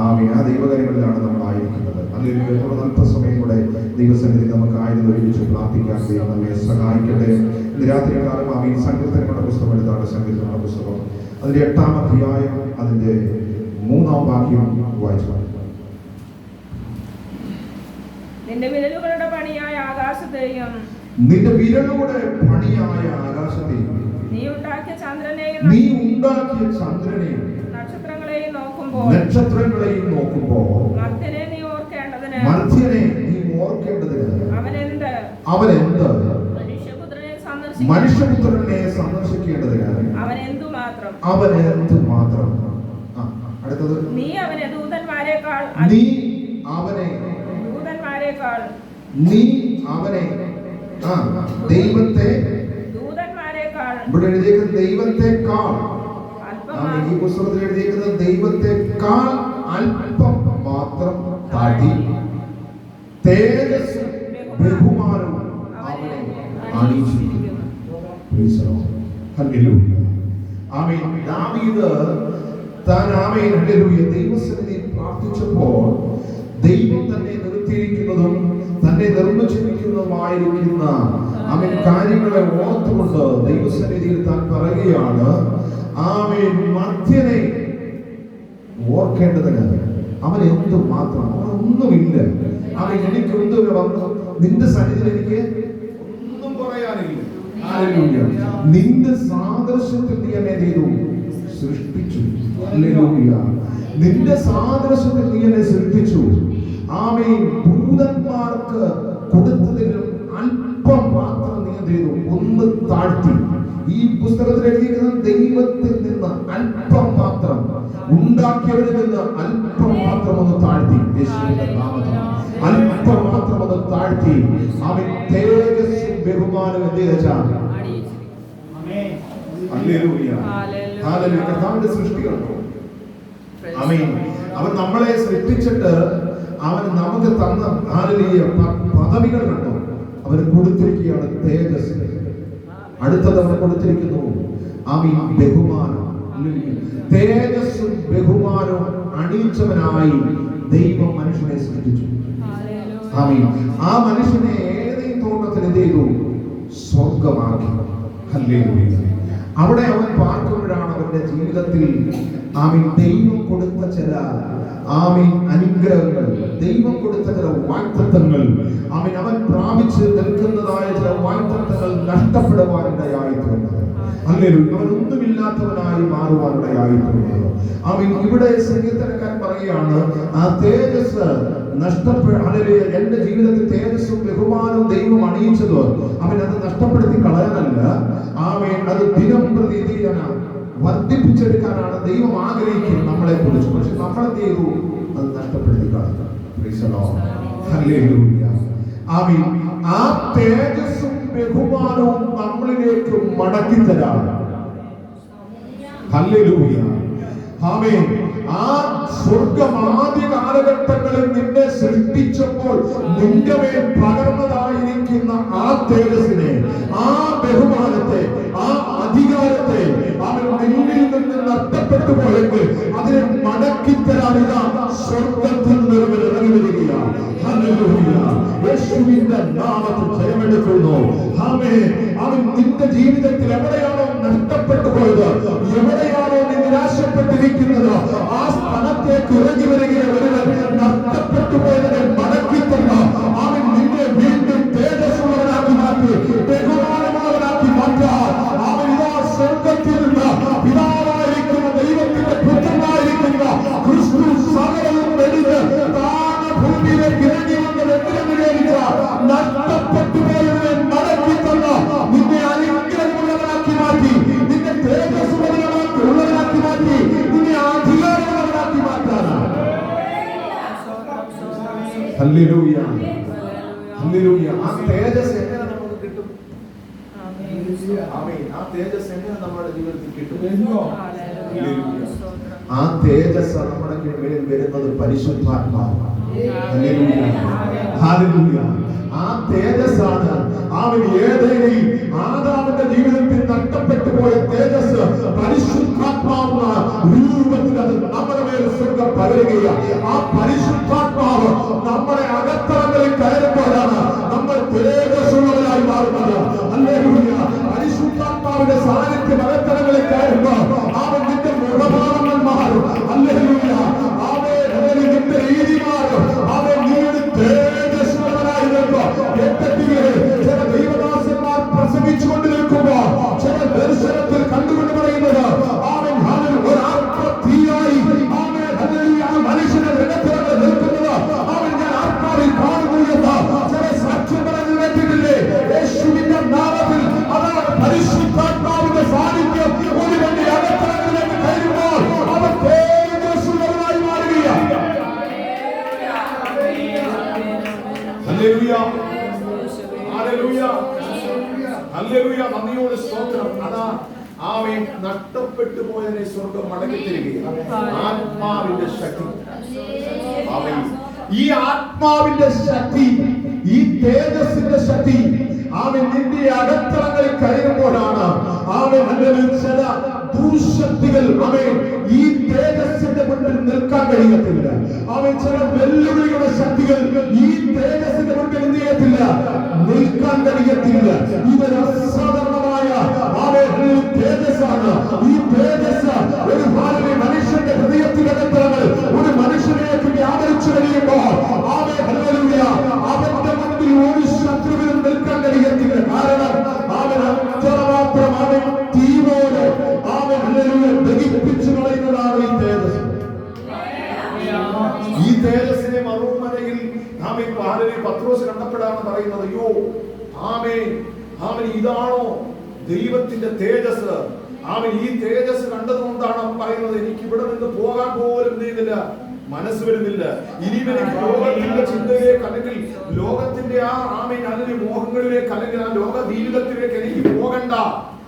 ആമേൻ. ആ ദൈവകാര്യങ്ങളിലാണ് നമ്മൾ ആയിരിക്കുന്നത്. അല്ലെങ്കിൽ അല്പസമയം കൂടെ ദൈവസന്നിധി നമുക്ക് ആയിരുന്നു ഒരുമിച്ച് പ്രാർത്ഥിക്കാൻ ദൈവം നമ്മെ സഹായിക്കട്ടെ. ഇന്ന് രാത്രികാലം ആമേൻ സങ്കീർത്തനങ്ങളുടെ പുസ്തകം എടുത്താണ്. സങ്കീർത്തനങ്ങളുടെ പുസ്തകം അതിന്റെ 8-ാം അധ്യായം അതിന്റെ 3-ാം വാക്യം വായിച്ചു. നിന്റെ വിരലുകളുടെ പണിയായ ആകാശത്തെയും നിന്റെ വിരലുകളുടെ പണിയായ ആകാശത്തെയും നീ ഉണ്ടാക്കിയ ചന്ദ്രനെയും നക്ഷത്രങ്ങളെയും നോക്കുമ്പോൾ മർത്യനെ നീ ഓർക്കേണ്ടതിന് അവനെന്ത് മനുഷ്യപുത്രനെ സന്ദർശിക്കേണ്ടതിന് അവനെന്തു മാത്രം. അടുത്തത് നീ അവനെ ദൂതന്മാരെക്കാൾ ദൈവത്തെ ഇവിടെ എഴുതിയിരിക്കുന്ന ദൈവത്തെക്കാൾ, ഈ പുസ്തകത്തിൽ എഴുതിയിരിക്കുന്നത് ദൈവത്തെക്കാൾ അല്പം മാത്രം താഴ്ത്തി തേജസ്സും ബഹുമാനവും അവനെ അണിയിച്ചിരിക്കുന്നു. ആമേൻ. ദാവീദ് താൻ ആമേൻ ഹല്ലേലൂയ ദൈവസന്നിധിയിൽ പ്രാർത്ഥിച്ചപ്പോൾ ദൈവം തന്നെ നിർത്തിയിരിക്കുന്നതും തന്നെ നിർമ്മിച്ചിരിക്കുന്നതുമായിരിക്കുന്ന ആമേൻ കാര്യങ്ങളെ ഓർത്തുകൊണ്ട് ദൈവസന്നിധിയിൽ താൻ പറയുകയാണ്, ആമേൻ മധ്യനെ ഓർക്കേണ്ടതിന് അവൻ എന്ത് മാത്രം, അവനൊന്നുമില്ല. ആമേൻ എനിക്ക് എന്തുവരെ വന്നു നിന്റെ സന്നിധിയിൽ എനിക്ക് ഒന്നും പറയാനില്ല. ഹല്ലേലൂയ. നിന്റെ സാദൃശ്യത്തിൽ നീ എന്നെ ചെയ്തു സൃഷ്ടിച്ചു. ഹല്ലേലൂയ. നിന്റെ സാദൃശ്യത്തിൽ നീ എന്നെ സൃഷ്ടിച്ചു. ആമേൻ. ദൂതന്മാർക്ക് കൊടുത്തതിലും അല്പം മാത്രം നീ ചെയ്തു ഒന്ന് താഴ്ത്തി. ഈ പുസ്തകത്തിൽ എഴുതിയിരിക്കുന്നത് ദൈവത്തിൽ നിന്ന് അല്പം മാത്രം, ഉണ്ടാക്കിയവരിൽ നിന്ന് അല്പം മാത്രം ഒന്ന് താഴ്ത്തി. യേശുവിന്റെ നാമത്തിൽ അല്പം മാത്രം ഒന്ന് താഴ്ത്തി അവൻ തേജസ്സും ബഹുമാനവും എന്ത് വെച്ചാൽ കർത്താവിന്റെ സൃഷ്ടികളുണ്ടോ? ആമേൻ. അവൻ നമ്മളെ സൃഷ്ടിച്ചിട്ട് അവൻ നമുക്ക് തന്ന പദവികൾ കണ്ടോ? അവന് കൊടുത്തിരിക്കുകയാണ് തേജസ്. അടുത്തത് അവൻ കൊടുത്തിരിക്കുന്നു ആമേൻ ബഹുമാനം. തേജസ്സും ബഹുമാനവും അണിയിച്ചവനായി ദൈവം മനുഷ്യനെ സൃഷ്ടിച്ചു. ആമേൻ. ആ മനുഷ്യനെ ഏതെങ്കിലും തോട്ടത്തിൽ എന്ത് ചെയ്തു? സ്വർഗമാക്കി. ഹല്ലേലൂയ. അവിടെ അവൻ പാർക്കുമ്പോഴാണ് അവന്റെ ജീവിതത്തിൽ ആമേൻ ദൈവം കൊടുത്ത ചില ആമേൻ അനുഗ്രഹങ്ങൾ, ദൈവം കൊടുത്ത ചില വാഗ്ദത്തങ്ങൾ, ആമേൻ അവൻ പ്രാപിച്ച് നിൽക്കുന്നതായ ചില വാഗ്ദത്തങ്ങൾ നഷ്ടപ്പെടുവാനിടയായിട്ടുണ്ട്. ഹല്ലേലൂയ. അവൻ ഒന്നുമില്ലാത്തവനായി മാറുവാനിടയായിട്ടുണ്ട്. ആമേൻ. ഇവിടെ സങ്കീർത്തനക്കാരൻ പറയുകയാണ്, ആ തേജസ് ഹല്ലേലൂയ എന്റെ ജീവിതത്തിൽ തേജസ്സും ബഹുമാനവും ദൈവം അണിയിച്ചത് അവൻ അത് നഷ്ടപ്പെടുത്തി കളയാനല്ല, ആമേൻ അത് ദിനം പ്രതി വർദ്ധിപ്പിച്ചെടുക്കാനാണ് ദൈവം ആഗ്രഹിക്കുന്നത് നമ്മളെ കുറിച്ച്. പക്ഷെ നമ്മളെന്ത് ചെയ്തു? അത് നഷ്ടപ്പെടുത്തി കളഞ്ഞു. ആമേൻ. ആ തേജസ്സും ബഹുമാനവും നമ്മളിലേക്ക് മടക്കി തരാം. ഹല്ലേലൂയ. ആമേൻ. ആ സ്വർഗ്ഗം ആദ്യ കാലഘട്ടങ്ങളിൽ നിന്നെ സൃഷ്ടിച്ചപ്പോൾ നിന്റെ മേൽ പകർന്നതായിരിക്കുന്ന ആ തേജസ്സിനെ, ആ ബഹുമാനത്തെ, ആ അധികാരത്തെ അവൻ നിന്നിൽ നിന്ന് നഷ്ടപ്പെട്ടു പോയെങ്കിൽ അതിനെ മടക്കിത്തരാനിതാ സ്വർഗ്ഗത്തിൽ നിന്ന് ഇറങ്ങി വരികയാണ്. ഹല്ലേലൂയ. യേശുവിന്റെ നാമത്തിൽ ജയമെടുക്കുന്നു. ആമേൻ. അവൻ നിന്റെ ജീവിതത്തിൽ എവിടെയാണോ നഷ്ടപ്പെട്ടു പോയത്, എവിടെയാണോ നീ നിരാശപ്പെട്ടിരിക്കുന്നത്, ആ സ്ഥലത്തേക്ക് ഇറങ്ങി വരികയാണ്. നഷ്ടപ്പെട്ടു പോയതിനെ മടക്കി തന്ന അവൻ നിന്നെ വീണ്ടും തേജസ്സുള്ളവനാക്കി മാറ്റി, ബഹുമാനമുള്ളവനാക്കി മാറ്റാൻ അവൻ ഇതാ സ്വർഗ്ഗത്തിൽ നിന്ന് പിതാവായിരിക്കുന്ന ദൈവത്തിന്റെ പുത്രനായിരിക്കുന്ന ക്രിസ്തു സകലവും വെടിഞ്ഞ് താഴെ ഭൂമിയിലേക്ക് ഇറങ്ങി വന്നത് എന്തിനു വിചാരിച്ച നഷ്ടപ്പെട്ടു പോയതിനെ മടക്കി തന്ന നിന്നെ അനുഗ്രഹമുള്ളവനാക്കി മാറ്റി, നിന്നെ തേജസ്സുള്ളവനാക്കി മാറ്റി, നിന്നെ അധികാരമുള്ളവനാക്കി മാറ്റാനാണ്. ഹല്ലേലൂയ. ഹല്ലേലൂയ. ആ തേജസ് എങ്ങനെ നമുക്ക് കിട്ടും? ആമേൻ. ആ തേജസ് എങ്ങനെ നമ്മുടെ ജീവിതത്തിൽ കിട്ടും? ആ തേജസ് നമ്മുടെ മേൽ വരുന്നത് പരിശുദ്ധാത്മാവാണ്. ഹല്ലേലൂയ. ഹല്ലേലൂയ. ആ തേജസ്സാണ് അവൻ ഏതെങ്കിലും ആദാമിന്റെ ജീവിതത്തിൽ നഷ്ടപ്പെട്ടു പോയ തേജസ് പരിശുദ്ധാത്മാവുന്ന രൂപത്തിൽ അത് നമ്മുടെ മേൽ സ്വർഗ്ഗം പകരുകയാണ്. ആ പരിശുദ്ധാത്മാവ് നമ്മുടെ അകത്തളങ്ങളിൽ കയറുമ്പോഴാണ് നമ്മൾ തേജസ്സുള്ളവരായി മാറുന്നത്. ഹല്ലേലൂയ. പരിശുദ്ധാത്മാവിന്റെ സാന്നിധ്യം അകത്തളങ്ങളിൽ കയറുമ്പോൾ അവൻ നിന്റെ മുഖഭാവങ്ങൾ മാറും. ഹല്ലേലൂയ. അവൻ നിന്റെ രീതി മാറും. അവൻ നീയൊരു തേജസ്സുള്ളവനായി നിൽക്കും. ചില ദൈവദാസന്മാർ പ്രസംഗിച്ചുകൊണ്ട് നിൽക്കുമ്പോൾ ചില ദർശനത്തിൽ കണ്ടുകൊണ്ട് പറയുന്നത് അവൻ ഒരു ആത്മതീയായി മനുഷ്യനെ രംഗത്തിറങ്ങി നിൽക്കുന്നത് അവൻ ഞാൻ ആത്മാവിൽ കാണുന്നു എന്ന് ചില സാക്ഷ്യങ്ങളെ നിറവേറ്റിട്ടില്ലേ? യേശുവിന്റെ നാമത്തിൽ അതാണ് പരിശുദ്ധാത്മാവിന്റെ സാന്നിധ്യം ഒരുവന്റെ അകത്തളങ്ങളിലേക്ക് കയറുമ്പോൾ അവൻ തേജസ്സുള്ളവനായി മാറുകയാണ്. ഹല്ലേലൂയ. ഹല്ലേലൂയ. ഹല്ലേലൂയ. നന്ദിയോട് സ്തോത്രം. അതാ ആമേൻ നഷ്ടപ്പെട്ടു പോയതിനെ സ്വർഗ്ഗം മടക്കി തരികയാണ്. ആത്മാവിന്റെ ശക്തി. ആമേൻ. ഈ ആത്മാവിന്റെ ശക്തി, ഈ തേജസ്സിന്റെ ശക്തി ആമേൻ നിന്റെ അകത്തളങ്ങളിൽ കയറുമ്പോഴാണ് ആമേൻ അല്ലെങ്കിൽ ചില ദുശക്തികൾ ആമേൻ ഈ തേജസ്സിന്റെ മുന്നിൽ നിൽക്കാൻ കഴിയത്തില്ല. ആമേൻ ചില വെല്ലുവിളികളുടെ ശക്തികൾ ഈ തേജസ്സിന്റെ മുന്നിൽ എന്ത് ചെയ്യത്തില്ല, നിൽക്കാൻ കഴിയത്തില്ല. ഇതൊരു അസാധാരണമായ ആമേൻ തേജസ്സാണ്. ഈ തേജസ് ഒരു മനുഷ്യന്റെ ഹൃദയത്തിനകത്തളങ്ങൾ ഒരു മനുഷ്യനെ വ്യാപരിച്ചു കഴിയുമ്പോൾ ആമേൻ ഹല്ലേലൂയ അവന്റെ മുന്നിൽ ഒരു ശത്രുവിനും നിൽക്കാൻ കഴിയത്തില്ല. കാരണം അവൻ അത്രമാത്രം അവൻ തീവോടെ അവൻ ഹല്ലേലൂയ ദഹിപ്പിച്ചു കളയുന്നതാണ് ഈ തേജസ്. ഈ തേജസ്സിനെ മറുമലയിൽ ആമേൻ പത്രോസ് കണ്ടപ്പോഴാണ് പറയുന്നത്, അയ്യോ ആമേൻ ആമേൻ ഇതാണോ ദൈവത്തിന്റെ തേജസ്? അവൻ ഈ തേജസ് കണ്ടതുകൊണ്ടാണ് പറയുന്നത്, എനിക്ക് ഇവിടെ നിന്ന് പോകാൻ പോലും ചെയ്തില്ല, മനസ്സ് വരുന്നില്ല. ഇനിയും എനിക്ക് ലോകത്തിന്റെ ചിന്തയിലേക്ക് അല്ലെങ്കിൽ ലോകത്തിന്റെ ആമേൻ അതിന്റെ മോഹങ്ങളിലേക്ക് അല്ലെങ്കിൽ ആ ലോക ജീവിതത്തിലേക്ക് എനിക്ക് പോകണ്ട.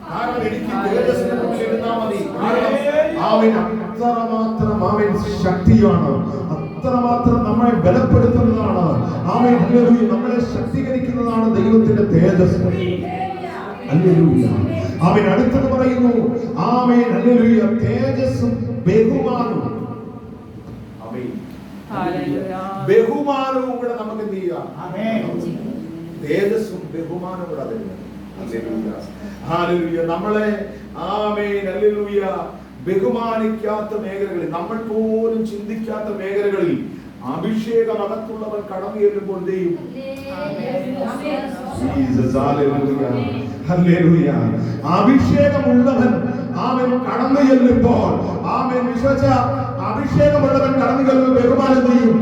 കാരണം എനിക്ക് തേജസ്സിനെ മുന്നിൽ ഇരുന്നാൽ മതി. അവൻ അത്രമാത്രം അവൻ ശക്തിയാണ്, അത്രമാത്രം നമ്മളെ ബലപ്പെടുത്തുന്നതാണ്. അവൻ നമ്മളെ ശക്തീകരിക്കുന്നതാണ് ദൈവത്തിന്റെ തേജസ്. ഹല്ലേലൂയ. അവൻ അടുത്തത് പറയുന്നു ആമേൻ ഹല്ലേലൂയ തേജസ്സും ബഹുമാനവും. Amen hallelujah. ബഹുമാനവും കൂടെ നമുക്ക് എന്ത് ചെയ്യാം? ആമേൻ. തേജസ്സും ബഹുമാനവും കൂടെ അതിന്. ഹല്ലേലൂയ. ഹല്ലേലൂയ. നമ്മളെ ആമേൻ ഹല്ലേലൂയ ബഹുമാനിക്കാത്ത മേഖലകളിൽ, നമ്മൾ പോലും ചിന്തിക്കാത്ത മേഖലകളിൽ അഭിഷേകം അകത്തുള്ളവൻ കടന്നു ചെല്ലുമ്പോൾ ചെയ്യും. അഭിഷേകമുള്ളവൻ അവൻ കടന്നു ചെല്ലുമ്പോൾ അവൻ വിശ്വസിച്ച അഭിഷേകമുള്ളവൻ കടന്നു ചെല്ലുമ്പോൾ ബഹുമാനം ചെയ്യും,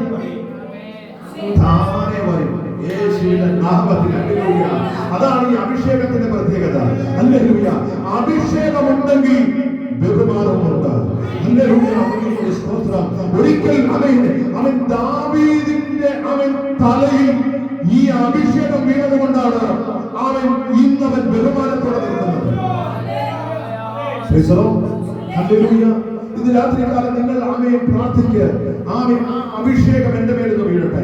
താനെ വരും. യേശുവിന്റെ നാമത്തിൽ ഹല്ലേലൂയ. അതാണ് ഈ അഭിഷേകത്തിന്റെ പ്രത്യേകത. ഹല്ലേലൂയ. അഭിഷേകമുണ്ടെങ്കിൽ ബഹുമാനമുണ്ട്. ഹല്ലേലൂയ. സ്തോത്രം. ഒരിക്കൽ അവൻ ദാവീദിന്റെ അവൻ തലയിൽ ഈ അഭിഷേകം വീണത് കൊണ്ടാണ് അവൻ ഇന്നവൻ ബഹുമാനത്തോടെ നിൽക്കുന്നത്. ഹല്ലേലൂയ. ഇത് രാത്രികാലം നിങ്ങൾ ആമേൻ പ്രാർത്ഥിക്കുക. ആമേൻ ആ അഭിഷേകം എന്റെ മേലിൽ വീഴട്ടെ.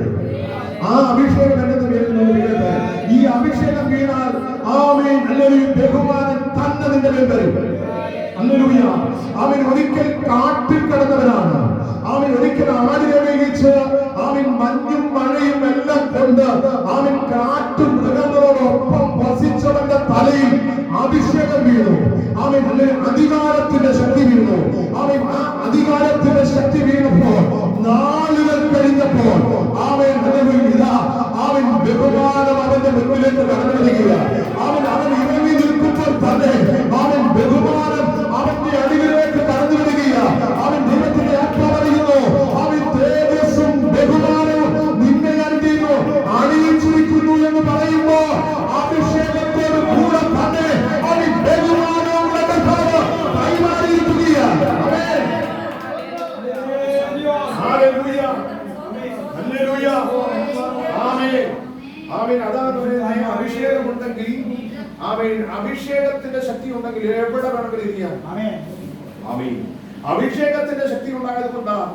ആ അഭിഷേകം എന്റെ മേലിൽ വീഴട്ടെ. ഈ അഭിഷേകം വീണാൽ ആമേൻ ഹല്ലേലൂയ ബഹുമാനം തന്നെ നിന്റെ മേൽ വരും. ഹല്ലേലൂയ. അവൻ ഒരിക്കൽ കാട്ടിൽ കിടന്നവനാണ്. അവൻ ഒരിക്കൽ ആടിനെ മേയിച്ച് അവൻ മഞ്ഞും മഴയും എല്ലാം കൊണ്ട് അവൻ കാട്ടും മൃഗങ്ങളോടൊപ്പം വസിച്ചവന്റെ തലയിൽ അഭിഷേകം വീണു. അവൻ അധികാരത്തിന്റെ ശക്തി വീണു. അവൻ ആ അധികാരത്തിന്റെ ശക്തി വീണപ്പോൾ നാളുകൾ കഴിഞ്ഞപ്പോൾ അവൻ ഇതാ അവൻ ബഹുമാനം അവന്റെ മുന്നിലേക്ക് കടന്നു വരികയാണ്. അവൻ ഇറങ്ങി നിൽക്കുമ്പോൾ തന്നെ അവൻ ബഹുമാനം അവന്റെ അടിയിലേക്ക് കടന്നു വരികയാണ്. അവൻ ദൈവത്തിന്റെ ആത്മാവ് പറയുന്നു, അവൻ തേജസ്സും ബഹുമാനവും നിന്നെ അറിയുന്നു അണിയിച്ചിരിക്കുന്നു എന്ന് പറയുമ്പോ അഭിഷേകത്തോട് കൂടെ തന്നെ അവൻ ബഹുമാനവും കൈമാറിയിരിക്കുകയാണ്. അഭിഷേകമുണ്ടെങ്കിൽ അഭിഷേകത്തിന്റെ ശക്തി ഉണ്ടെങ്കിൽ എവിടെ വേണമെങ്കിലും ഇരിക്കാം. അഭിഷേകത്തിന്റെ ശക്തി ഉണ്ടായത് കൊണ്ടാണ്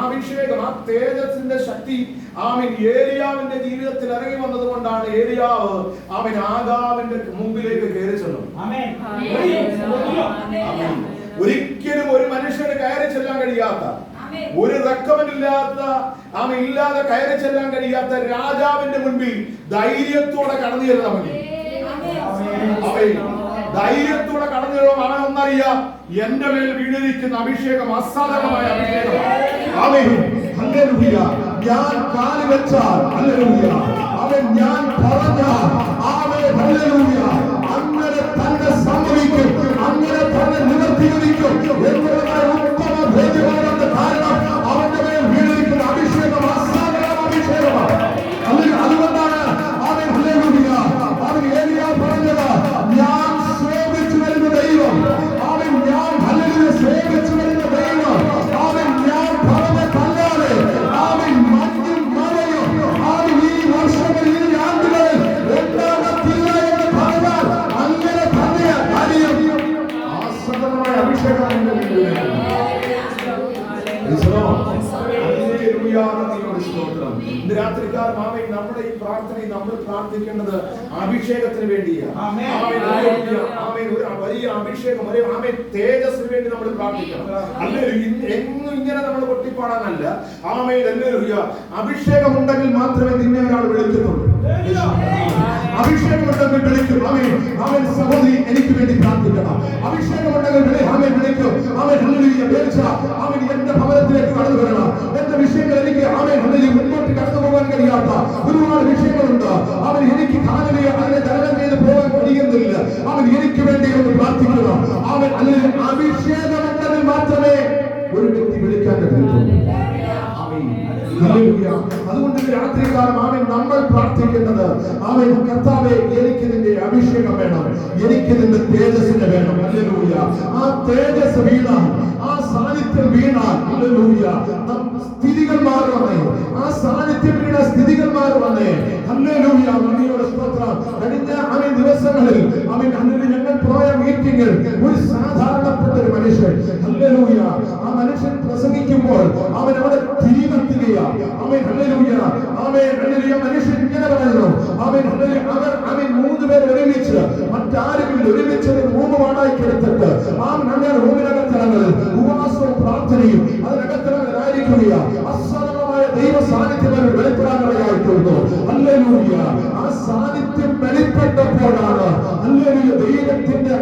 അഭിഷേകം ആ തേജസ്സിന്റെ ശക്തി ഏലിയാവിന്റെ ജീവിതത്തിൽ ഇറങ്ങി വന്നത് കൊണ്ടാണ് ഏലിയാവ് ആഗാവിന്റെ മുമ്പിലേക്ക് കയറി ചെന്നത്. ഒരിക്കലും ഒരു മനുഷ്യന് കയറി ചെല്ലാൻ കഴിയാത്ത, ഒരു റെക്കമെൻഡ് ഇല്ലാതെ കയറി ചെല്ലാൻ കഴിയാത്ത രാജാവിന്റെ മുൻപിൽ ധൈര്യത്തോടെ കടന്നു ചെല്ലാൻ മതി. ധൈര്യത്തോടെ കടന്നു ചെല്ലുവാൻ ഒന്നറിയാം, എന്റെ മേൽ വീണിരിക്കുന്ന അഭിഷേകം അസാധാരണമായ അഭിഷേകമാണ്. ഞാൻ കാല് വെച്ചാൽ അവൻ ഞാൻ പറഞ്ഞാൽ അങ്ങനെ തന്നെ സംഭവിക്കും, അങ്ങനെ തന്നെ നിവർത്തീകരിക്കും എന്നുള്ളതായ ഉത്തമ ഭേദ്യമാണെന്ന്. കാരണം അവന്റെ മേൽ വീണിരിക്കുന്ന അഭിഷേകം അസാധാരണ അഭിഷേകമാണ്. അതുകൊണ്ടാണ് അവൻ അവൻ ഏലിയാ പറഞ്ഞത്, ഞാൻ സേവിച്ചു വരുന്ന ദൈവം, അവൻ ഞാൻ സേവിച്ചു വരുന്ന ദൈവം, അവൻ ഞാൻ പറഞ്ഞതല്ലാതെ അവൻ മഞ്ഞും മഴയും അവൻ ഈ വർഷങ്ങളിൽ ഈ ആണ്ടുകളിൽ ഉണ്ടാകത്തില്ല എന്ന് പറഞ്ഞാൽ അങ്ങനെ തന്നെ കാര്യം. ആസന്നമായ അഭിഷേകം ഇന്ന് രാത്രിക്കാലം നമ്മുടെ ഈ പ്രാർത്ഥനയിൽ നമ്മൾ പ്രാർത്ഥിക്കേണ്ടത് അഭിഷേകത്തിന് വേണ്ടിയാണ്. വലിയ അഭിഷേകം, തേജസ്സിന് വേണ്ടി നമ്മൾ പ്രാർത്ഥിക്കണം. എന്നും ഇങ്ങനെ നമ്മൾ കൊട്ടിപ്പാടാനല്ല. അഭിഷേകം ഉണ്ടെങ്കിൽ മാത്രമേ നിന്നെ ഒരാൾ വിളിക്കത്തുള്ളൂ. അഭിഷേകം ഉണ്ടെങ്കിൽ വിളിക്കും. അവൻ സഹോദരി എനിക്ക് വേണ്ടി പ്രാർത്ഥിക്കണം. അഭിഷേകം ഉണ്ടെങ്കിൽ വിളിക്കും. അവൻ എന്റെ ഭവനത്തിലേക്ക് കടന്നു വരണം. എന്റെ വിഷയങ്ങൾ എനിക്ക് മുന്നോട്ട് കടന്നു പോകാൻ കഴിയാത്ത ഒരുപാട് വിഷയങ്ങളുണ്ട്. അവൻ എനിക്ക് അതിനെ തരണം ചെയ്ത് പോകാൻ കഴിയുന്നില്ല. അവൻ എനിക്ക് വേണ്ടി ഒന്ന് പ്രാർത്ഥിക്കണം. അവൻ അഭിഷേകം ഉണ്ടെങ്കിൽ മാത്രമേ ഒരു വ്യക്തി വിളിക്കാൻ കഴിയുള്ളൂ. അതുകൊണ്ട് രാത്രികാലം നമ്മൾ പ്രാർത്ഥിക്കുന്നത്, കർത്താവേ എനിക്ക് നിന്റെ അഭിഷേകം വേണം, എനിക്ക് നിന്റെ തേജസ്സിനെ വേണം. ഹല്ലേലൂയ. ആ തേജസ് വീണാൽ, ആ സാന്നിധ്യം വീണാൽ സ്ഥിതികൾ മാറുവന്നേ. ആ സാന്നിധ്യം വീണ സ്ഥിതികൾ മാറുവന്നേ. ഹല്ലേലൂയ. നന്ദിയോടെ സ്തോത്രം. കഴിഞ്ഞ ദിവസങ്ങളിൽ ഞങ്ങൾ പോയ മീറ്റിംഗിൽ ഒരു സാധാരണപ്പെട്ട ഒരു മനുഷ്യൻ, ഹല്ലേലൂയ, ആ മനുഷ്യൻ പ്രസംഗിക്കുമ്പോൾ അവൻ അവിടെ തിരികെത്തുകയാണ്. മനുഷ്യൻ ഇങ്ങനെ പറയുന്നു, അവൻ 3 പേർ ഒരുമിച്ച്, മറ്റാരുമില്ല, ഒരുമിച്ച് റൂം വാടകയ്ക്ക് എടുത്തിട്ട് റൂമിനകത്തിറങ്ങൽ ഉപവാസവും പ്രാർത്ഥനയും അതിനകത്തിറങ്ങലായിരിക്കുകയാണ്. അസാധാരണമായ ദൈവ സാന്നിധ്യം വെളിപ്പെടാനിടയായിട്ടുണ്ട്. ഹല്ലേലൂയ. ആ സാന്നിധ്യം വെളിപ്പെട്ടപ്പോഴാണ് ദൈവത്തിന്റെ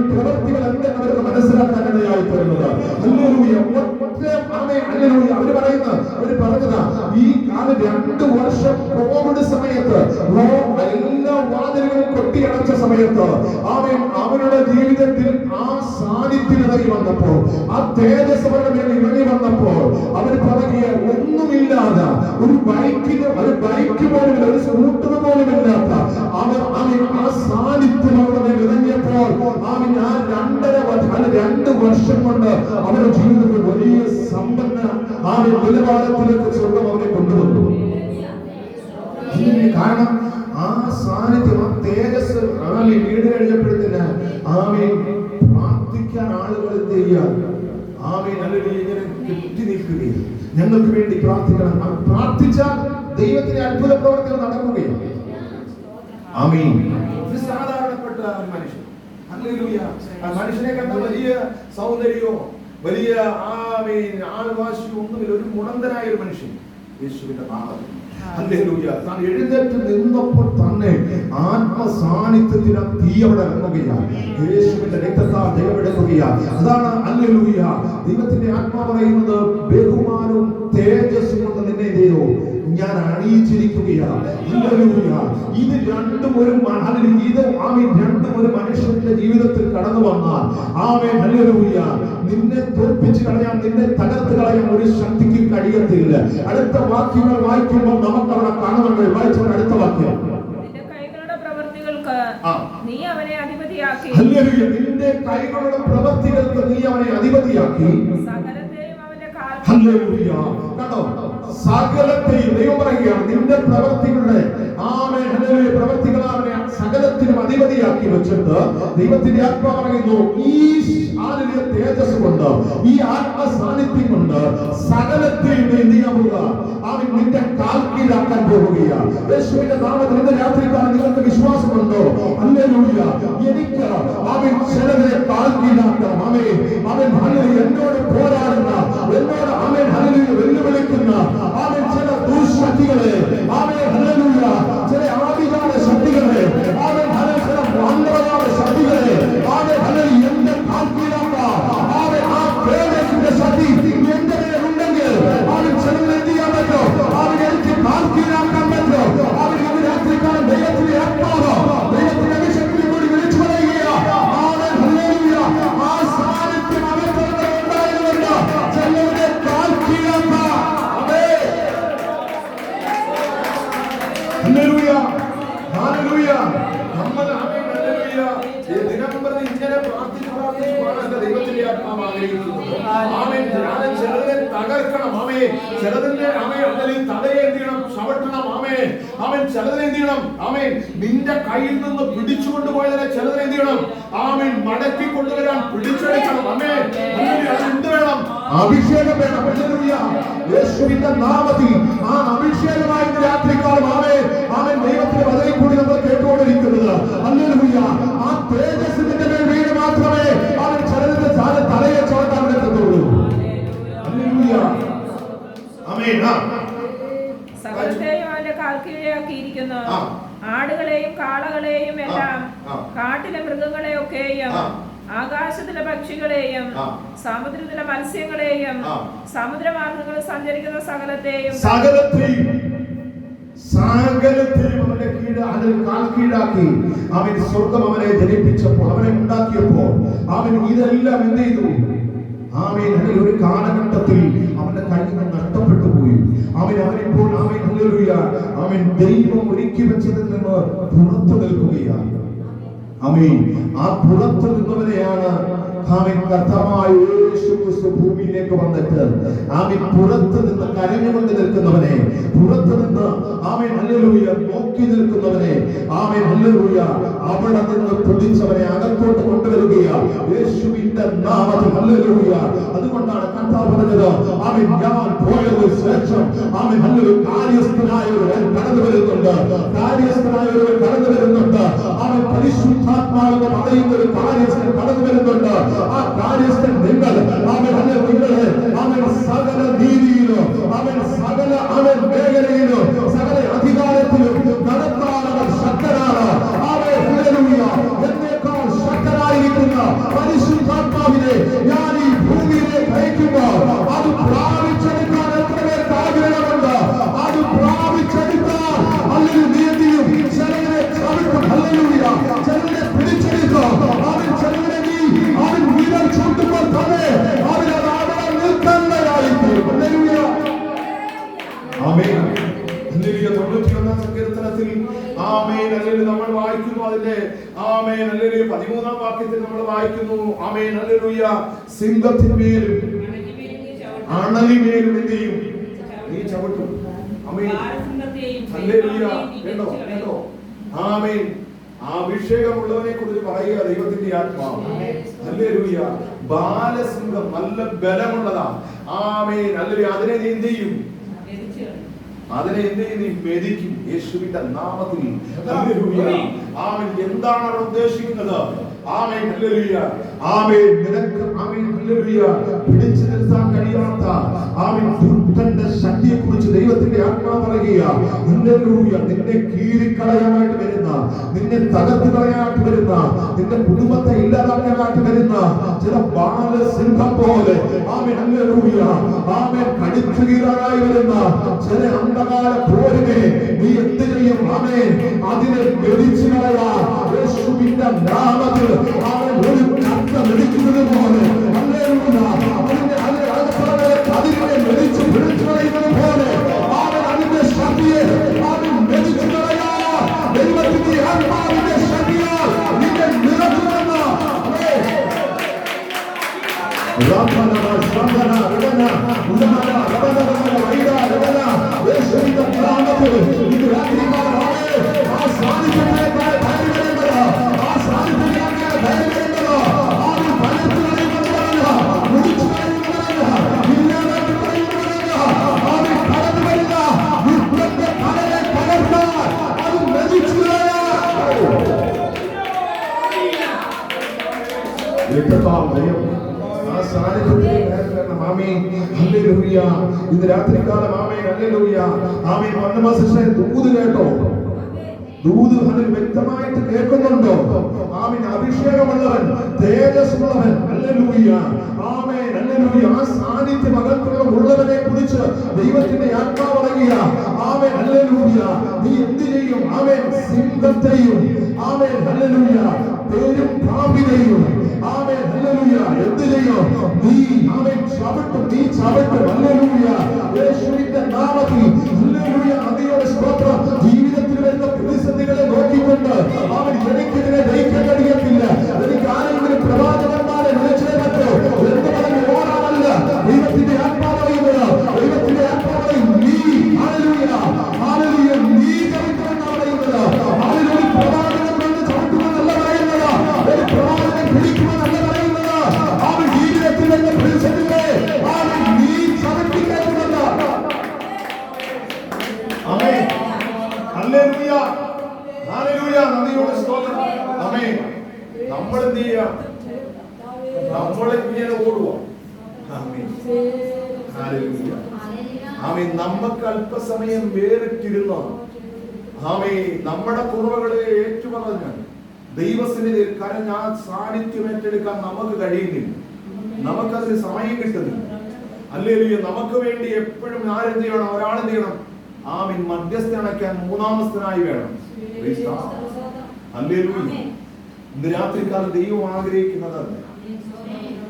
പ്രവൃത്തികൾ എന്തെന്ന് അവർക്ക് മനസ്സിലാക്കാനിടയായി തീർന്നത്. അവര് പറഞ്ഞതാ, ഈ 2 വർഷം കോവിഡ് സമയത്ത് എല്ലാ വാതിലുകളും കൊട്ടിയടച്ച സമയത്ത് അവരുടെ ജീവിതത്തിൽ ആ സാന്നിധ്യം ഇറങ്ങി വന്നപ്പോൾ, ആ തേജസ് അവരുടെ മേൽ ഇറങ്ങി വന്നപ്പോൾ അവർ പറയുക, ഒന്നുമില്ലാതെ ഒരു ബൈക്ക് പോലും, ഒരു സ്കൂട്ടർ പോലും ഇല്ലാത്ത ആ സാന്നിധ്യം അവരുടെ മേൽ ഇറങ്ങിയപ്പോൾ ആ 2 വർഷം കൊണ്ട് അവരുടെ ജീവിതത്തിൽ വലിയ സമ്പന്ന നിലവാരത്തിലേക്ക് സ്വർഗം അവരെ കൊണ്ടുവന്നു. കാരണം ആ സാന്നിധ്യം, ആ തേജസ് വീട് കഴിഞ്ഞപ്പോഴത്തേന് പ്രാർത്ഥിക്കാൻ ആളുകൾ ഇങ്ങനെ കെട്ടി നിൽക്കുകയും ഞങ്ങൾക്ക് വേണ്ടി പ്രാർത്ഥിക്കണം. പ്രാർത്ഥിച്ചാൽ ദൈവത്തിന്റെ അത്ഭുത പ്രവർത്തനം നടക്കുകയും. സാധാരണപ്പെട്ട ഒരു മനുഷ്യൻ, മനുഷ്യനെ കണ്ട വലിയ സൗന്ദര്യമോ വലിയ ആൾവാശിയോ ഒന്നുമില്ല, ഒരു മുടന്തനായ ഒരു മനുഷ്യൻ യേശുവിന്റെ നാമത്തിൽ താൻ എഴുന്നേറ്റ് നിന്നപ്പോൾ തന്നെ ആത്മസാന്നിധ്യത്തിന് തീ അവിടെ ഇറങ്ങുകയാണ്. യേശുവിന്റെ രക്തത്താൽ ജയമെടുക്കുകയാണ്. അതാണ് ഹല്ലേലൂയ. ദൈവത്തിന്റെ ആത്മാ പറയുന്നത്, ബഹുമാനവും തേജസ്സും കൊണ്ട് നിന്നെ ചെയ്തു ഞാൻ അണിയിച്ചിരിക്കുകയാണ്. ഇത് രണ്ടും ഒരു മനുഷ്യന്റെ ജീവിതത്തിൽ കടന്നു വന്നാൽ നിന്നെ തോൽപ്പിച്ച് കളയാൻ, നിന്നെ തകർത്ത് കളയാൻ ഒരു ശക്തിക്ക് കഴിയത്തില്ല. അടുത്ത വാക്യങ്ങൾ വായിക്കുമ്പോൾ നമുക്ക് അവിടെ കാണുവാൻ വായിച്ച അടുത്ത വാക്യം, നീ അവനെ അധിപതിയാക്കി. നിന്റെ കൈകളുടെ പ്രവൃത്തികൾക്ക് നീ അവനെ അധിപതിയാക്കി. സകലത്തെയും ദൈവം പറയുകയാണ്, നിന്റെ പ്രവൃത്തികളുടെ പ്രവൃത്തികൾ അവനെ സകലത്തിനും അധിപതിയാക്കി വെച്ചിട്ട് ദൈവത്തിന്റെ ആത്മാ പറയുന്നു, ഈ തേജസ് കൊണ്ട്, ഈ ആത്മസാന്നിധ്യം കൊണ്ട് സകലത്തെയും എന്ത് ചെയ്യാൻ പോവുക, അവൻ നിന്റെ കാൽ കീഴാക്കാൻ പോവുകയാണ്. യേശുവിന്റെ നാമത്തിൽ ഇന്ന് രാത്രിക്കാലം നിങ്ങൾക്ക് വിശ്വാസമുണ്ടോ? എനിക്ക് അവൻ ചിലതിനെ താഴ്ത്തിയിലാക്കണം. അവൻ എന്നോട് പോരാടുന്ന, എന്നോട് അവൻ വെല്ലുവിളിക്കുന്ന അവൻ ചില ദുശക്തികളെ, ചില ആദികാല ശക്തികളെ, ചില മന്ത്രവാദ ശക്തികളെ എന്റെ താഴ്ത്തിയിലാക്കാം. ആ പ്രേതത്തിന്റെ ശക്തി എന്റെ ഉണ്ടെങ്കിൽ ചിലത് എന്ത് ചെയ്യാൻ പറ്റും? എനിക്ക് താഴ്ത്തിയിലാക്കാൻ പറ്റും. രാത്രിക്കാലം ദൈവത്തിന്റെ ആത്മാവ്, ദൈവത്തിന്റെ അഭിഷേകത്തിൽ കൂടി വിളിച്ചു പറയുകയാണ്. ആ സാന്നിധ്യം അവർക്ക് ഉണ്ടായിരുന്നുണ്ട്. ചിലരുടെ താഴ്ത്തിയിലാക്കാം. ദിനംപ്രതി ഇങ്ങനെ പ്രാർത്ഥിച്ച് ദൈവത്തിന്റെ ആത്മാവ് ആഗ്രഹിക്കുന്നത്. ചിലതിനെ തകർക്കണം. ചിലതിന്റെ തലയെ എന്ത് ചെയ്യണം? ചവിട്ടണം. ചിലതിനെ എന്ത് ചെയ്യണം? നിന്റെ കയ്യിൽ നിന്ന് പിടിച്ചുകൊണ്ടുപോയതിനെ ചിലതിനെ എന്ത് ചെയ്യണം? മടക്കി കൊണ്ടുവരാൻ പിടിച്ചെടുക്കണം. എന്ത് വേണം? അഭിഷേകം വേണം. യേശുവിന്റെ നാമത്തിൽ ആ അഭിഷേകമായി രാത്രിക്കാലം ദൈവത്തിന്റെ വചനം കൂടി നമ്മൾ കേട്ടുകൊണ്ടിരിക്കുന്നത്. ഹല്ലേലൂയ. ആ തേജസ്സിന്റെ മേൽ വീട് മാത്രമേ ചിലതിന്റെ തലയെ ചവിട്ടാൻ പറ്റത്തുള്ളൂ. ഹല്ലേലൂയ. ആമേൻ. സകലത്തെയും അവന്റെ കാൽക്കീഴാക്കിയിരിക്കുന്നു. ആടുകളെയും കാളകളെയും എല്ലാം, കാട്ടിലെ മൃഗങ്ങളെയൊക്കെയും, ആകാശത്തിലെ പക്ഷികളെയും, സമുദ്രത്തിലെ മത്സ്യങ്ങളെയും, സമുദ്രമാർഗങ്ങളിൽ സഞ്ചരിക്കുന്ന സകലത്തെയും അവന്റെ കാൽക്കീഴാക്കി. അവൻ സ്വർഗം അവനെ ജനിപ്പിച്ചപ്പോൾ, അവനെ ഉണ്ടാക്കിയപ്പോൾ ഇതെല്ലാം എന്ത് ചെയ്തു? ഒരു കാലഘട്ടത്തിൽ അവന്റെ കയ്യിൽ നിന്ന് നഷ്ടപ്പെട്ടു പോയി. അവനിപ്പോൾ ദൈവം ഒരുക്കി വെച്ചതിൽ നിന്ന് പുറത്തു നിൽക്കുകയാണ്. ആ പുറത്തു നിന്നവരെയാണ് കർത്താവായ യേശു ക്രിസ്തു ഭൂമിയിലേക്ക് വന്നിട്ട് പുറത്ത് നിന്ന് കരഞ്ഞുകൊണ്ട് നിൽക്കുന്നവനെ, പുറത്ത് നിന്ന് നോക്കി നിൽക്കുന്നവനെ, അവിടെ നിന്ന് പിടിച്ചവനെ അകത്തോട്ട് കൊണ്ടുവരികയാണ് യേശുവിന്റെ നാമത്തിൽ. ഹല്ലേലൂയ. അതുകൊണ്ടാണ് കർത്താവ് പറഞ്ഞത്, ഞാൻ പോയതിനു ശേഷം കാര്യസ്ഥനായ ഒരുവൻ കടന്നു വരുന്നുണ്ട്. പരിശുദ്ധാത്മാവെന്ന് പറയുന്ന ഒരു കാര്യസ്ഥൻ കടന്നു വരുന്നുണ്ട്. ആ കാര്യസ്ഥൻ നിങ്ങളെ സകല നീതിയിലും, സകല മേഖലയിലും, സകല അധികാരത്തിലും നടത്താൻ ശക്തനാണ്. എന്നേക്കാൾ ശക്തനായിരിക്കുന്ന പരിശുദ്ധാത്മാവിനെ ഞാൻ ഈ ഭൂമിയിലേക്ക് അയക്കുമ്പോൾ അത് പ്രാപിച്ചെടുക്കാൻ എത്ര പേർക്ക് ആഗ്രഹമുണ്ട്? അത് പ്രാപിച്ചെടുക്കാൻ നീതിയും ചിലരെ ചവിട്ടും. ഹല്ലേലൂയ. ചിലരെ പിടിച്ചെടുക്കും. ചിലരെ അവൻ വിരൽ ചൂണ്ടുമ്പോൾ തന്നെ അവിടെ നിൽക്കുന്നതായിരിക്കും. ഹല്ലേലൂയ. ആമേൻ. ഹല്ലേലൂയ. 91 സങ്കീർത്തനത്തിൽ നമ്മൾ വായിക്കുന്നു അതിന്റെ 13-ാം വാക്യത്തിൽ നമ്മൾ വായിക്കുന്നു. ഹല്ലേലൂയ. സിംഹത്തിന്മേലും അണലിമേലും എന്ത് ചെയ്യും? നീ ചവിട്ടും. ഹല്ലേലൂയ. കേട്ടോ? ആമേൻ. അഭിഷേകമുള്ളവനെ കുറിച്ച് പറയുക ദൈവത്തിന്റെ ആത്മാവ്. ഹല്ലേലൂയ. ബാലസിംഹം നല്ല ബലമുള്ളതാ. ആമേൻ. ഹല്ലേലൂയ. അതിനെ നീ എന്ത് ചെയ്യും? നീ മെതിക്കും യേശുവിന്റെ നാമത്തിൽ. ഹല്ലേലൂയ. ആമേൻ. എന്താണ് അവർ ഉദ്ദേശിക്കുന്നത്? ആമേൻ. ഹല്ലേലൂയ. ആമേൻ. നിനക്ക് ആമേൻ. ഹല്ലേലൂയ. പിടിച്ചു നിർത്താൻ കഴിയാത്ത ദുഷ്ടന്റെ ശക്തിയെ കുറിച്ച് ദൈവത്തിന്റെ ആത്മാവ് പറയുകയാണ്. ഹല്ലേലൂയ. നിന്നെ കീറിക്കളയാനായിട്ട് വരുന്ന, നിന്നെ തകർത്ത് കളയാനായിട്ട് വരുന്ന, നിന്റെ കുടുംബത്തെ ഇല്ലാതാക്കാനായിട്ട് വരുന്ന ചില ബാലസിംഹം പോലെ ഹല്ലേലൂയ കടിച്ചു കീറാനായി വരുന്ന ചില അന്ധകാര പോരിനെ നീ എന്ത് ചെയ്യും? അതിനെ മെതിച്ചു കളയാൻ യേശുവിന്റെ നാമത്തിൽ ഒരു കത്ത മെതിക്കുന്നത് പോലെ അതിനെ മെതിച്ച് പിടിച്ചു കളയുന്നത് പോലെ അതിന്റെ ശക്തിയെ മെതിച്ചു കളയാൻ ദൈവത്തിന്റെ ആത്മാവിന്റെ ശക്തിയാൽ നിന്നെ നിറക്കുമെന്ന് ഇത് രാത്രികാലമാണ്. ആ സാന്നിധ്യത്തിലേക്കാൾ ധൈര്യപ്പെടുന്നത്, ആ സാന്നിധ്യത്തിലേക്കാൾ ധൈര്യപ്പെടുന്നത്, ആരും പലർക്കും അറിയുന്നതല്ല, മുടിച്ചു കഴിയുന്നതല്ല, ഇല്ലാതെ കഴിയുന്നതല്ല, ആരും കടന്നു വരുന്ന ദുഷ്ടന്റെ തലയെ പകർത്താൻ അത് മെതിച്ചു കളയാൻ രക്തത്താൽ ജയം. ആ സാന്നിധ്യത്തിൽ ആമേൻ ഹല്ലേലൂയ. ഇന്ന് രാത്രികാലം ആമേൻ ഹല്ലേലൂയ. ആമേൻ പന്തമാസത്തെ ദൂത് കേട്ടോ? ദൂത് അതിൽ വ്യക്തമായിട്ട് കേൾക്കുന്നുണ്ടോ? ആമേൻ അഭിഷേകമുള്ളവൻ, തേജസ്സുള്ളവൻ. ഹല്ലേലൂയ. Amen hallelujah. ആ സാന്നിധ്യം അകത്തുള്ളവനെ കുറിച്ച് ദൈവത്തിന്റെ ആത്മാവ് പറയുക. Amen hallelujah. നീ എന്ത് ചെയ്യും? ആമേൻ സിംഹത്തെയും ആമേൻ ഹല്ലേലൂയ പേരും പാമ്പിനെയും ആമേൻ ഹല്ലേലൂയ എന്ത് ചെയ്യും? നീ ആമേൻ ചവിട്ടും. നീ ചവിട്ടും. ഹല്ലേലൂയ. യേശുവിന്റെ നാമത്തിൽ ഹല്ലേലൂയ. നദിയുടെ സ്തോത്രം. ജീവിതത്തിൽ വരുന്ന പ്രതിസന്ധികളെ നോക്കിക്കൊണ്ട് അവൻ എനിക്കിതിനെ ജയിക്കാൻ കഴിയത്തില്ല, എനിക്ക് ആരെങ്കിലും പ്രവാചകന്മാരെ വിളിച്ചേ പറ്റൂ എന്ന് പറഞ്ഞ് ഓടാമല്ല ദൈവത്തിന്റെ ആത്മാവ് പറയുന്നത്. ദൈവത്തിന്റെ ആത്മാവ് പറയും നീ ഹല്ലേലൂയ ഹല്ലേലൂയ നീ ചവിട്ടുമെന്നാണ് പറയുന്നത്. ഹല്ലേലൂയ പ്രവാചകൻ വന്ന് ചവിട്ടുമെന്നല്ല പറയുന്നത്, ഒരു പ്രവാചകൻ പിടിക്കുമെന്നല്ല പറയുന്നത്. അവൻ ജീവിതത്തിൽ വരുന്ന പ്രതിസന്ധികളെ അവൻ നീ ചവിട്ടിക്കേറ്റുമെന്ന്. Amen hallelujah hallelujah. നന്ദിയോടെ സ്തോത്രം. ആമേൻ. നമ്മൾ എന്ത് ചെയ്യാ? നമ്മൾ ഇങ്ങനെ ഓടുക. ആമേൻ ഹല്ലേലൂയ. ആമേൻ. നമുക്ക് അല്പസമയം വേറിട്ടിരുന്ന ആമേൻ നമ്മുടെ കുറവുകളെ ഏറ്റുപറഞ്ഞ് ദൈവസന്നിധിയിൽ കരഞ്ഞ ആ സാന്നിധ്യം ഏറ്റെടുക്കാൻ നമുക്ക് കഴിയുന്നില്ല, നമുക്കതിന് സമയം കിട്ടുന്നില്ല. ഹല്ലേലൂയ. നമുക്ക് വേണ്ടി എപ്പോഴും ആരെന്ത് ചെയ്യണം? ഒരാളെന്ത് ചെയ്യണം? ആമേൻ മധ്യസ്ഥ അണയ്ക്കാൻ മൂന്നാമസ്ഥനായി വേണം. ഹല്ലേലൂയ. ഇന്ന് രാത്രികാലം ദൈവം ആഗ്രഹിക്കുന്നതല്ല,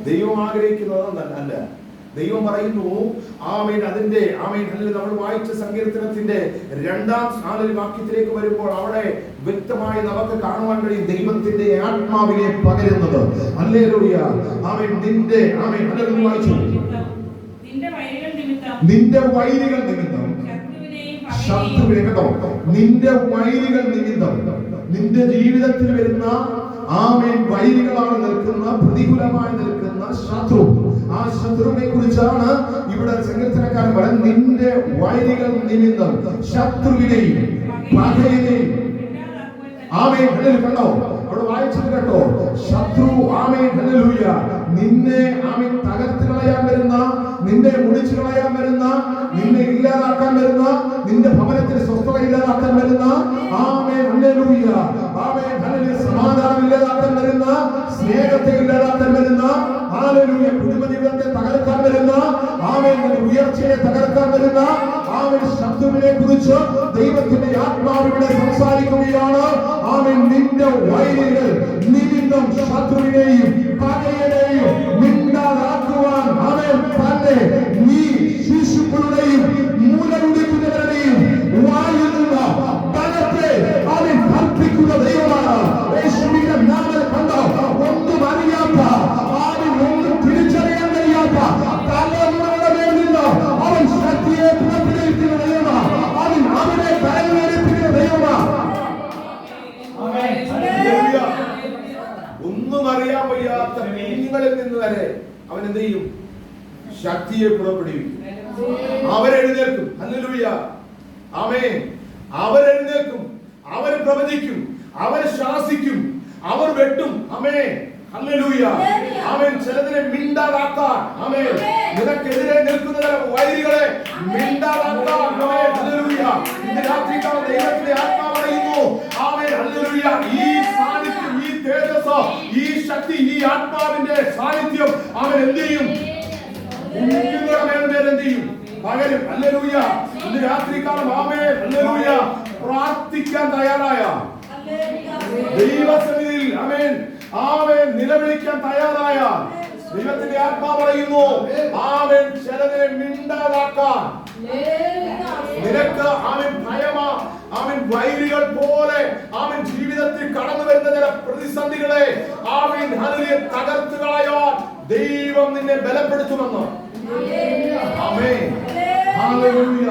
ദൈവം ആഗ്രഹിക്കുന്നതല്ല. ദൈവം പറയുന്നു ആമേൻ അതിന്റെ ആമേൻ നമ്മൾ വായിച്ച സങ്കീർത്തനത്തിന്റെ 2-ാം വാക്യത്തിലേക്ക് വരുമ്പോൾ അവിടെ വ്യക്തമായി നമുക്ക് കാണുവാൻ കഴിയും ദൈവത്തിന്റെ ആത്മാവിനെ പകരുന്നത്. ഹല്ലേലൂയ. ആമേൻ നിന്റെ ആമേൻ ഹല്ലേലൂയ വായിച്ചു. നിന്റെ വൈരികൾ നിമിത്തം ശത്രുവിനെ കേട്ടോ. നിന്റെ വൈരികൾ നിമിത്തം നിന്റെ ജീവിതത്തിൽ വരുന്ന ആമേൻ വൈരികളാണ് നിൽക്കുന്ന, പ്രതികൂലമായി നിൽക്കുന്ന ശത്രു. ആ ശത്രുവിനെ കുറിച്ചാണ് ഇവിടെ സങ്കീർത്തനക്കാരൻ പറയുന്നത്. നിന്റെ വൈരികൾ നിമിത്തം ശത്രുവിനെയും പകയിനെയും ആമേൻ ഹല്ലേലൂയ. കണ്ടോ അവിടെ വായിച്ചത് കേട്ടോ? ശത്രു ആമേൻ ഹല്ലേലൂയ നിന്നെ ആമേൻ തകർത്ത് കളയാൻ വരുന്ന, നിന്നെ മുടിച്ചു കളയാൻ വരുന്ന, നിന്നെ ഇല്ലാതാക്കാൻ വരുന്ന, നിന്റെ ഭവനത്തിൽ സ്വസ്ഥത ഇല്ലാതാക്കാൻ വരുന്ന ആമേൻ ഹല്ലേലൂയ ആമേൻ ഹല്ലേലൂയ സമാധാനം ഇല്ലാതാക്കാൻ വരുന്ന, സ്നേഹത്തെ ഇല്ലാതാക്കാൻ വരുന്ന, ഹല്ലേലൂയ കുടുംബജീവിതത്തെ തകർക്കാൻ വരുന്ന, ആമേൻ ഉയർച്ചയെ തകർക്കാൻ വരുന്ന ആമേൻ ശത്രുവിനെ കുറിച്ച് ദൈവത്തിന്റെ ആത്മാവ് ഇവിടെ സംസാരിക്കുകയാണ്. ആമേൻ നിന്റെ വൈരികൾ നിമിത്തം ശത്രുവിനെയും പകയനെയും മിണ്ടാതാക്കുവാൻ ആമേൻ തന്നെ നീ ശിശുക്കളുടെയും മൂലകുടിക്കുന്നവരുടെയും വായിൽ നിന്ന് ബലത്തെ അവൻ കൽപ്പിക്കുന്ന ദൈവമാണ്. യേശുവിന്റെ നാമത്തിൽ കണ്ടോ? ഒന്നും അറിയാത്ത ആരും ഒന്നും തിരിച്ചറിയാൻ കഴിയാത്ത തലമുറയുടെ മേൽ നിന്ന് അവൻ ശക്തിയെ പുറപ്പെടുവിക്കുന്ന ദൈവമാണ്. അവൻ അവനെ കരങ്ങളിലെത്തിക്കുന്ന ദൈവമാണ്. ഒന്നും അറിയാൻ വയ്യാത്ത കുഞ്ഞുങ്ങളിൽ നിന്ന് വരെ അവൻ എന്ത് ചെയ്യും? ശക്തിയെ പുറപ്പെടുവിക്കും. അവരെഴുന്നേൽക്കും. ഹല്ലേലൂയ ആമേൻ. അവരെഴുന്നേൽക്കും, അവർ പ്രവചിക്കും, അവർ ശാസിക്കും, അവർ വെട്ടും. ആമേൻ ഹല്ലേലൂയ ആമേൻ. ചിലതിനെ മിണ്ടാതാക്കാൻ ആമേൻ നിനക്കെതിരെ നിൽക്കുന്ന വൈരികളെ മിണ്ടാതാക്കാൻ ആമേൻ ഹല്ലേലൂയ. ഇന്ന് രാത്രികാലം ദൈവത്തിന്റെ ആത്മാവ് പറയുന്നു ആമേൻ ഹല്ലേലൂയ. ഈ സാന്നിധ്യം, ഈ തേജസ്, ഈ ശക്തി, ഈ ആത്മാവിന്റെ സാന്നിധ്യം അവൻ എന്ത് ചെയ്യും? എന്ത് ചെയ്യും? പകരും. ഹല്ലേലൂയ. ഇന്ന് രാത്രികാലം ആമേൻ ഹല്ലേലൂയ പ്രാർത്ഥിക്കാൻ തയ്യാറായ ദൈവസന്നിധിയിൽ ആമേൻ ആമേൻ നിലവിളിക്കാൻ തയ്യാറായ ദൈവത്തിന്റെ ആത്മാവ് പറയുന്നു ആമേൻ ചിലതിനെ മിണ്ടാതാക്കാൻ നിനക്ക് ആമേൻ ഭയമാ ആമേൻ വൈരികൾ പോലെ ആമേൻ ജീവിതത്തിൽ കടന്നു വരുന്ന ചില പ്രതിസന്ധികളെ ആമേൻ ഹല്ലേലൂയ തകർത്ത് കളയാൻ ദൈവം നിന്നെ ബലപ്പെടുത്തുമെന്ന്. ആമേൻ ഹല്ലേലൂയ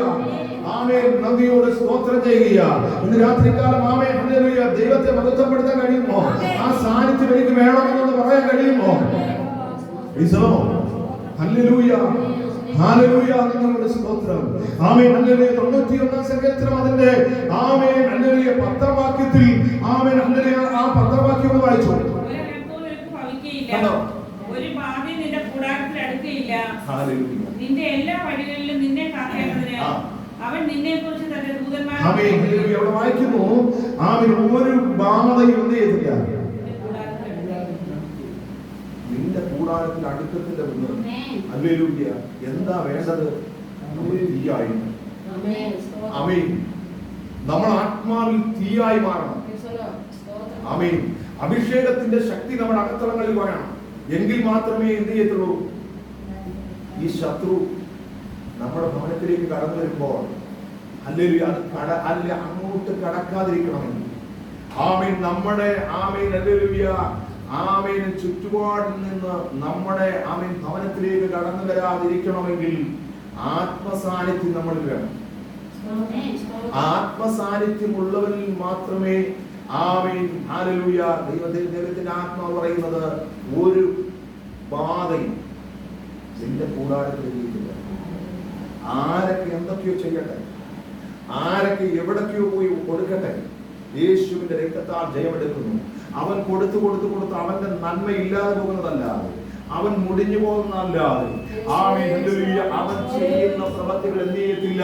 ആമേൻ. നന്ദിയോടെ സ്തോത്രം ചെയ്യുക. ഇന്ന് രാത്രികാലം ആമേൻ ഹല്ലേലൂയ ദൈവത്തെ മഹത്വപ്പെടുത്താൻ കഴിയുമോ? ആ സാന്നിധ്യം എനിക്ക് വേണമെന്ന് പറയാൻ കഴിയുമോ? ഹല്ലേലൂയ ഹല്ലേലൂയ നന്ദിയോടെ സ്തോത്രം. Amen hallelujah. 91-ാം സങ്കീർത്തനം അതിന്റെ ആമേൻ ഹല്ലേലൂയ 10-ാം വാക്യത്തിൽ ആമേൻ ഹല്ലേലൂയ ആ 10-ാം വാക്യം ഒന്ന് വായിച്ചു. പോകുകയില്ല, ഒരു പാപി നിന്റെ കൂടാരത്തിൽ അടുക്കുകയില്ല. നിന്റെ എല്ലാ വഴികളിലും നിന്നെ കാക്കേണ്ടതിന് അവൻ നിന്നെ കുറിച്ച് തന്റെ ദൂതന്മാരെ വായിക്കുന്നു. ഒരു ബാധയും എന്ത് ചെയ്തില്ല, നിന്റെ കൂടാരത്തിൽ അടുക്കത്തിന്റെ മുന്ന്. ഹല്ലേലൂയ. എന്താ വേണ്ടത്? തീയായി. ആമേൻ. നമ്മൾ ആത്മാവിൽ തീയായി മാറണം. ആമേൻ. അഭിഷേകത്തിന്റെ ശക്തി നമ്മുടെ അകത്തളങ്ങളിൽ വരണം. എങ്കിൽ മാത്രമേ എന്ത് ചെയ്യത്തുള്ളൂ, ഈ ശത്രു നമ്മുടെ ഭവനത്തിലേക്ക് കടന്നു വരുമ്പോൾ ഹല്ലേലൂയ അത് അങ്ങോട്ട് കടക്കാതിരിക്കണമെങ്കിൽ ആമേൻ നമ്മുടെ ഹല്ലേലൂയ ചുറ്റുപാടിൽ നിന്ന് നമ്മുടെ ഭവനത്തിലേക്ക് കടന്നു വരാതിരിക്കണമെങ്കിൽ ആത്മസാന്നിധ്യം നമ്മളിൽ വേണം. ആത്മസാന്നിധ്യമുള്ളവരിൽ മാത്രമേ ഹല്ലേലൂയ ദൈവത്തിന്റെ ആത്മാവ് പറയുന്നത് ഒരു ബാധയും നിന്റെ കൂടാരത്തിലിരിക്കില്ല. ആരൊക്കെ എന്തൊക്കെയോ ചെയ്യട്ടെ, ആരൊക്കെ എവിടൊക്കെയോ പോയി കൊടുക്കട്ടെ, യേശുവിന്റെ രക്തത്താൽ ജയമെടുക്കുന്നു. അവൻ കൊടുത്തു അവന്റെ നന്മ ഇല്ലാതെ പോകുന്നതല്ലാതെ, അവൻ മുടിഞ്ഞു പോകുന്നതല്ലാതെ അവൻ ചെയ്യുന്ന പ്രവൃത്തികൾ എന്ത് ചെയ്യത്തില്ല,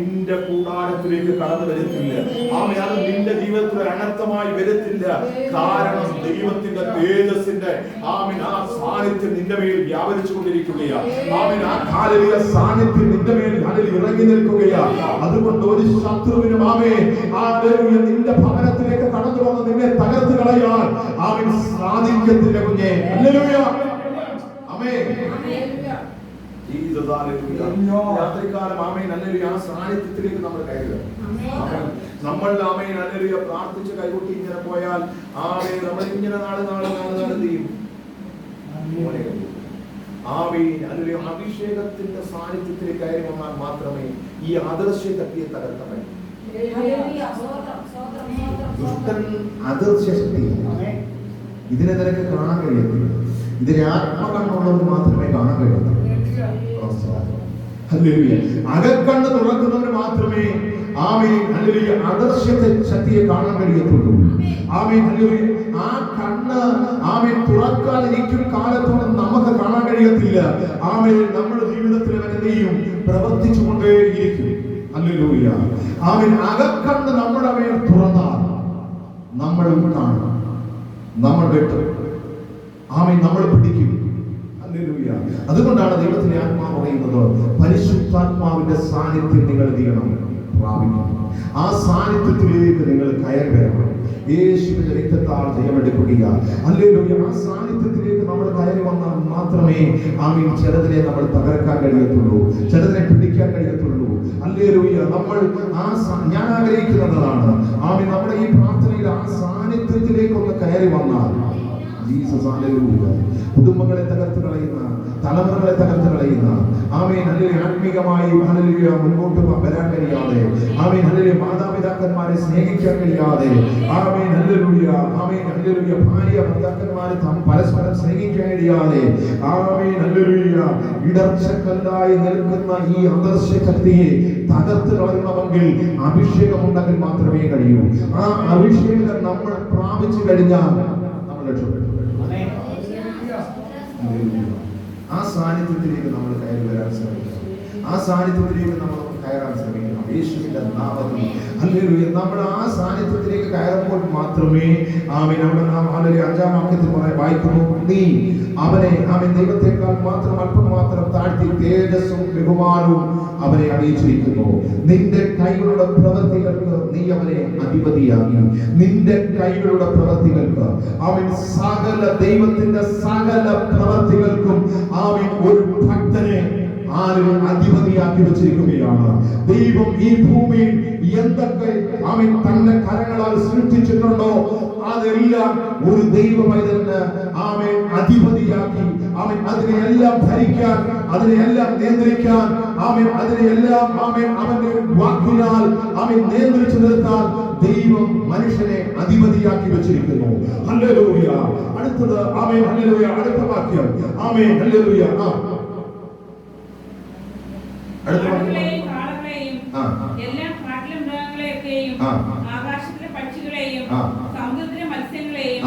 നിന്റെ കൂടാരത്തിലേക്ക് കടന്നു വരത്തില്ല. അത് നിന്റെ ജീവിതത്തിൽ അനർത്ഥമായി വരത്തില്ല. കാരണം ദൈവത്തിന്റെ തേജസ്സിന്റെ ആ സാന്നിധ്യം നിന്റെ മേൽ വ്യാപരിച്ചു കൊണ്ടിരിക്കുകയാണ്. ആ സാന്നിധ്യം നിന്റെ മേൽ ഇറങ്ങി നിൽക്കുകയാണ്. അതുകൊണ്ട് ഒരു ശത്രുവിനും നിന്റെ ഭവനത്തിലേക്ക് കടന്നു വന്ന് നിന്നെ തകർത്ത് കളയാൻ സാധിക്കത്തില്ല കുഞ്ഞെ. ഹല്ലേലൂയ. രാത്രികാലം ആ സാന്നിധ്യത്തിലേക്ക് നമ്മൾ കയറുക. നമ്മൾ പ്രാർത്ഥിച്ച് കൈകൊട്ടി ഇങ്ങനെ പോയാൽ നമ്മൾ ഇങ്ങനെ നാളെ ചെയ്യും. അഭിഷേകത്തിന്റെ സാന്നിധ്യത്തിലേക്ക് കയറി വന്നാൽ മാത്രമേ ഈ ആദർശ ശക്തിയെ തകർക്കാൻ കഴിയൂ. ആദർശ ശക്തി ഇതിനെ നിനക്ക് കാണാൻ കഴിയത്തില്ല. ഇതിനെ ആത്മകണ്ണുള്ളവർ മാത്രമേ കാണാൻ കഴിയത്തുള്ളൂ. അകക്കണ്ണ് തുറക്കുന്നവർ മാത്രമേ ആദർശ ശക്തിയെ കാണാൻ കഴിയത്തുള്ളൂ. ആ കണ്ണ് തുറക്കാതിരിക്കും കാലത്തോളം നമുക്ക് കാണാൻ കഴിയത്തില്ല. നമ്മുടെ ജീവിതത്തിൽ എന്ത് ചെയ്യും? പ്രവർത്തിച്ചു കൊണ്ടേയിരിക്കും. ഹല്ലേലൂയ. അകക്കണ്ണ് നമ്മുടെ മേൽ തുറന്നാൽ നമ്മൾ കാണും, നമ്മൾ വെട്ടും, നമ്മൾ പിടിക്കും. അതുകൊണ്ടാണ് ദൈവത്തിന്റെ ആത്മാവ് പറയുന്നത്, പരിശുദ്ധാത്മാവിന്റെ സാന്നിധ്യം നിങ്ങൾ പ്രാപിക്കണം. ആ സാന്നിധ്യത്തിലേക്ക് നിങ്ങൾ കയറി വരണം. യേശുവിന്റെ രക്തത്താൽ ജയമെടുക്കുക. ഹല്ലേലൂയ. ആ സാന്നിധ്യത്തിലേക്ക് നമ്മൾ കയറി വന്നാൽ മാത്രമേ ചിലതിനെ നമ്മൾ തകർക്കാൻ കഴിയത്തുള്ളൂ, ചിലതിനെ പിടിക്കാൻ കഴിയത്തുള്ളൂ. ഹല്ലേലൂയ. നമ്മൾ ഞാൻ ആഗ്രഹിക്കുന്നതാണ് നമ്മുടെ ഈ പ്രാർത്ഥനയിൽ ആ സാന്നിധ്യത്തിലേക്ക് ഒന്ന് കയറി വന്നാൽ ജീസസ് ഹല്ലേലൂയ കുടുംബങ്ങളെ തകർത്ത് കളയുന്ന, തലമുറകളെ തകർത്ത് കളയുന്ന ആത്മീകമായി മുൻപോട്ട് വരാൻ കഴിയാതെ മാതാപിതാക്കന്മാരെ സ്നേഹിക്കാൻ കഴിയാതെ ഭാര്യ ഭർത്താക്കന്മാരെ പരസ്പരം സ്നേഹിക്കാൻ കഴിയാതെ ഇടർച്ചക്കല്ലായി നിൽക്കുന്ന ഈ ആദർശ ശക്തിയെ തകർത്ത് കളയണമെങ്കിൽ അഭിഷേകമുണ്ടെങ്കിൽ മാത്രമേ കഴിയൂ. ആ അഭിഷേകം നമ്മൾ പ്രാപിച്ചു കഴിഞ്ഞാൽ നമ്മൾ രക്ഷപ്പെട്ടു. ആ സാന്നിധ്യത്തിലേക്ക് നമ്മൾ കയറി വരാൻ ശ്രമിക്കണം. ആ സാന്നിധ്യത്തിലേക്ക് നമ്മൾ കയറാൻ ശ്രമിക്കണം. യേശുവിന്റെ നാമത്തിൽ ഹല്ലേലൂയ. നമ്മൾ ആ സാന്നിധ്യത്തിലേക്ക് കയറുമ്പോൾ മാത്രമേ നമ്മുടെ 5-ാം വാക്യത്തിൽ വായിക്കുന്നു, നീ അവനെ ദൈവത്തെക്കാൾ മാത്രം അല്പം മാത്രം താഴ്ത്തി തേജസ്സും ബഹുമാനവും അവനെ അറിയിച്ചിരിക്കുന്നു. നിന്റെ കൈകളുടെ പ്രവൃത്തികൾക്ക് നീ അവനെ അധിപതിയാക്കി. നിന്റെ കൈകളുടെ പ്രവൃത്തികൾക്ക് സകല ദൈവത്തിന്റെ സകല പ്രവൃത്തികൾക്കും ഒരു ഭക്തനെ അധിപതിയാക്കി വെച്ചിരിക്കുകയാണ്. ദൈവം ഈ ഭൂമിയിൽ എന്തൊക്കെ തന്റെ കരങ്ങളാൽ സൃഷ്ടിച്ചിട്ടുണ്ടോ അതെല്ലാം ഒരു ദൈവമൈതലിന് അധിപതിയാക്കി അതിനെയെല്ലാം ഭരിക്കാൻ, അതിനെയെല്ലാം നിയന്ത്രിക്കാൻ, അതിനെയെല്ലാം അവന്റെ വാക്കിനാൽ നിയന്ത്രിച്ചു നിർത്താൻ ദൈവം മനുഷ്യനെ അധിപതിയാക്കി വെച്ചിരിക്കുന്നു. ഹല്ലേലൂയ. അടുത്തത് ഹല്ലേലൂയ. അടുത്ത വാക്യം ഹല്ലേലൂയ. ആകാശത്തിലെ പക്ഷികളെയും സമുദ്രത്തിലെ മത്സ്യങ്ങളെയും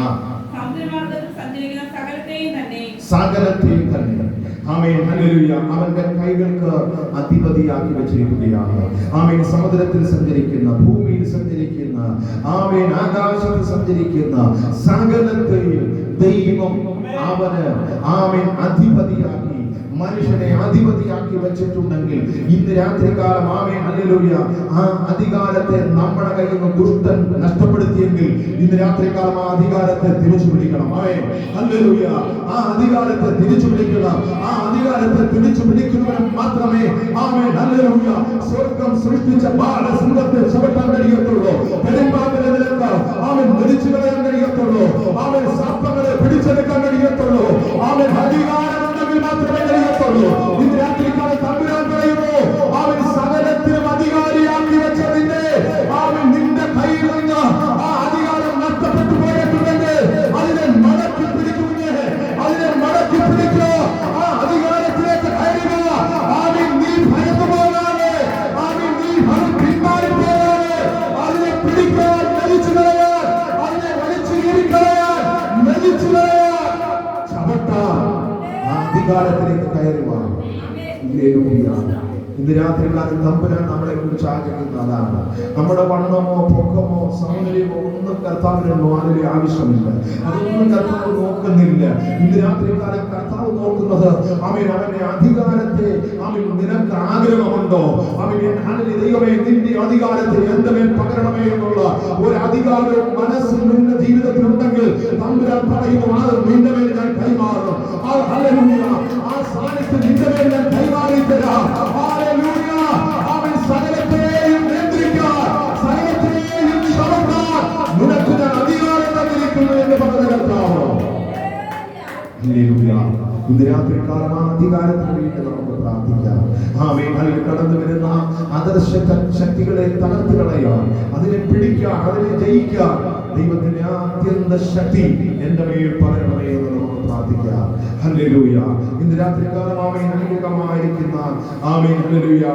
സമുദ്രമാർഗത്തിൽ സഞ്ചരിക്കുന്ന സകലത്തെയും തന്നെ ആമേൻ ഹല്ലേലൂയ. അവന്റെ കൈകൾക്ക് അധിപതിയാക്കി വെച്ചിരിക്കുകയാണ്. ആമേൻ സമുദ്രത്തിൽ സഞ്ചരിക്കുന്ന, ഭൂമിയിൽ സഞ്ചരിക്കുന്ന, ആമേൻ ആകാശത്തിൽ സഞ്ചരിക്കുന്ന സകലത്തെയും ദൈവം അവന് ആമേൻ അധിപതിയാക്കി, മനുഷ്യനെ അധിപതിയാക്കി വെച്ചിട്ടുണ്ടെങ്കിൽ ഇന്ന് രാത്രികാലം ആമേൻ ഹല്ലേലൂയ ആ അധികാരത്തെ നമ്മുടെ കയ്യിൽ നിന്ന് ദുഷ്ടൻ നഷ്ടപ്പെടുത്തിയെങ്കിൽ ഇന്ന് രാത്രികാലം ആ അധികാരത്തെ തിരിച്ചു പിടിക്കണം. Amen hallelujah. ആ അധികാരത്തെ തിരിച്ചു പിടിക്കണം. ആ അധികാരത്തെ തിരിച്ചു പിടിക്കുന്നവന് മാത്രമേ ആമേൻ ഹല്ലേലൂയ സ്വർഗ്ഗം സൃഷ്ടിച്ച ബാലസിംഹത്തെ ചവിട്ടാൻ കഴിയത്തുള്ളൂ. പെരുമ്പാമ്പിനെ നിലത്ത് ആമേൻ മരിച്ചു കളയാൻ കഴിയത്തുള്ളൂ. ആമേൻ സർപ്പങ്ങളെ പിടിച്ചെടുക്കാൻ കഴിയത്തുള്ളൂ. ആമേൻ അധികാരം മാത്രമേ കഴിയത്തുള്ളൂ. ഇന്ന് രാത്രിക്കാലം തമ്പുരാൻ പറയുന്നു, അവൻ സകലത്തിനും അധികാരിയാക്കി വെച്ചതിന്റെ അവൻ നിന്റെ കയ്യിൽ നിന്ന് ആ അധികാരം നഷ്ടപ്പെട്ടു പോയിട്ടുണ്ടെങ്കിൽ അതിനെ മടക്കി പിടിക്കുക, അതിനെ മടക്കി പിടിക്കുക, ആ അധികാരത്തിലേക്ക് കയറുക. അവൻ നീ ഭയന്നു പോകാതെ, അവൻ നീ പിന്മാറി പോകാതെ അതിനെ പിടിക്കാൻ, മരിച്ചു കളയാൻ, അതിനെ വലിച്ചു കീറിക്കളയാൻ, മരിച്ചു കളയാൻ, ചവിട്ടാൻ അധികാരത്തിലേക്ക് കയറുവാൻ. ഇന്ന് രാത്രികാലം തമ്പുരാൻ നമ്മളെ കുറിച്ച് ആഗ്രഹിക്കുന്ന അതാണ്. നമ്മുടെ വണ്ണമോ പൊക്കമോ സൗന്ദര്യമോ ഒന്നും കർത്താവിനൊന്നും അതിന് ആവശ്യമില്ല. അതൊന്നും കർത്താവ് നോക്കുന്നില്ല. ഇന്ന് രാത്രികാലം കർത്താവ് നോക്കുന്നത് അവൻ അവന്റെ അധികാരത്തെ, അവൻ നിനക്ക് ആഗ്രഹമുണ്ടോ, അവൻ ദൈവമേ നിന്റെ അധികാരത്തെ എന്റെ മേൽ പകരണമേ എന്നുള്ള ഒരു അധികാരവും മനസ്സും നിന്റെ ജീവിതത്തിലുണ്ടെങ്കിൽ തമ്പുരാൻ പറയുന്നു, അത് നിന്റെ മേൽ ഞാൻ കൈമാറും. ആ സാന്നിധ്യം നിന്റെ മേൽ ഞാൻ കൈമാറി തരാം. അവൻ സകലത്തെയും നിയന്ത്രിക്കാൻ, സകലത്തെയും ക്ഷമിക്കാൻ നിനക്ക് ഞാൻ അധികാരം തന്നിരിക്കുന്നു എന്ന് പറഞ്ഞ കർത്താവ്. ഇന്ന് രാത്രികാലം ആ അധികാരത്തിന് വേണ്ടി നമുക്ക് പ്രാർത്ഥിക്കാം. ആ മേഖലയിൽ കടന്നു വരുന്ന ആദർശ ശക്തികളെ തകർത്ത് കളയാൻ, അതിനെ പിടിക്കാൻ, അതിനെ ജയിക്കാൻ ദൈവത്തിന്റെ അത്യന്ത ശക്തി എന്റെ മേൽ പകരണമേ എന്ന് നമുക്ക് പ്രാർത്ഥിക്കാം. ഹല്ലേലൂയ. ഇന്ന് രാത്രികാലം ആമേൻ അനുകൂലമായിരിക്കുന്ന ആമേൻ ഹല്ലേലൂയ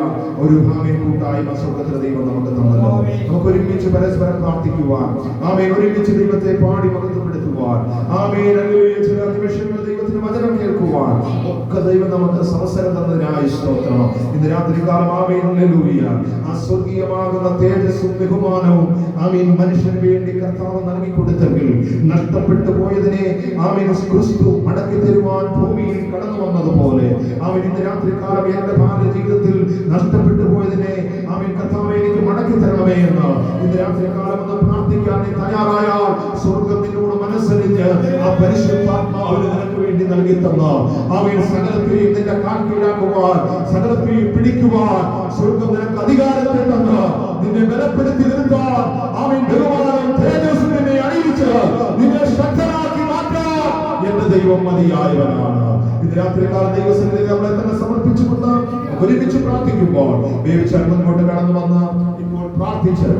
ഒരു ആമേൻ കൂട്ടായ്മ സ്വർഗ്ഗത്തിലെ ദൈവം നമുക്ക് തന്നല്ലോ. നമുക്ക് ഒരുമിച്ച് പരസ്പരം പ്രാർത്ഥിക്കുവാൻ, ആമേൻ ഒരുമിച്ച് ദൈവത്തെ പാടി മഹത്വപ്പെടുത്തുവാൻ, ആമേൻ ഹല്ലേലൂയ ചില നിമിഷങ്ങൾ ദൈവത്തിന്റെ വചനം കേൾക്കുവാൻ ഒക്കെ ദൈവം നമുക്ക് അവസരം തന്നതിനായി സ്തോത്രം. ഇന്ന് രാത്രികാലം ആമേൻ ഹല്ലേലൂയ ആ സ്വർഗീയമാകുന്ന തേജസ്സും ബഹുമാനവും ആമേൻ മനുഷ്യന് വേണ്ടി കർത്താവ് നൽകി കൊടുത്തെങ്കിൽ നഷ്ടപ്പെട്ടു പോയതിനെ ആമേൻ ക്രിസ്തു മടക്കി തരുവാൻ ഭൂമിയിൽ കടന്നു വന്നതുപോലെ ആമേൻ ഇന്ന് രാത്രികാലം എന്റെ ഭാര്യ ജീവിതത്തിൽ നഷ്ടപ്പെട്ടു പോയതിനെ ആമേൻ കർത്താവേ എനിക്ക് മടക്കി തരണമേ എന്ന് ഇന്ന് രാത്രികാലം ഒന്ന് പ്രാർത്ഥിക്കാൻ നീ തയ്യാറായാൽ സ്വർഗ്ഗം നിന്നോട് മനസ്സലിഞ്ഞ് ആ പരിശുദ്ധാത്മാവിനെ നിനക്ക് വേണ്ടി നൽകി തന്ന ആമേൻ സകലത്തെയും നിന്റെ കാൽക്കീഴാക്കുവാൻ, സകലത്തെയും പിടിക്കുവാൻ സ്വർഗ്ഗം നിനക്ക് അധികാരത്തെ തന്ന് നിന്നെ ബലപ്പെടുത്തി നിർത്താൻ, ആമേൻ ബഹുമാനം തേജസ് നിന്നെ അണിയിച്ച് നിന്നെ ശക്തനാക്കി മാറ്റാൻ എന്റെ ദൈവം മതിയായവനാണ്. ഇന്ന് രാത്രികാലം ദൈവസന്നിധിയിൽ നമ്മളെ തന്നെ സമർപ്പിച്ചുകൊണ്ട് ഒരുമിച്ച് പ്രാർത്ഥിക്കുമ്പോൾ മുൻപോട്ട് കടന്നു വന്ന് ഇപ്പോൾ പ്രാർത്ഥിച്ച്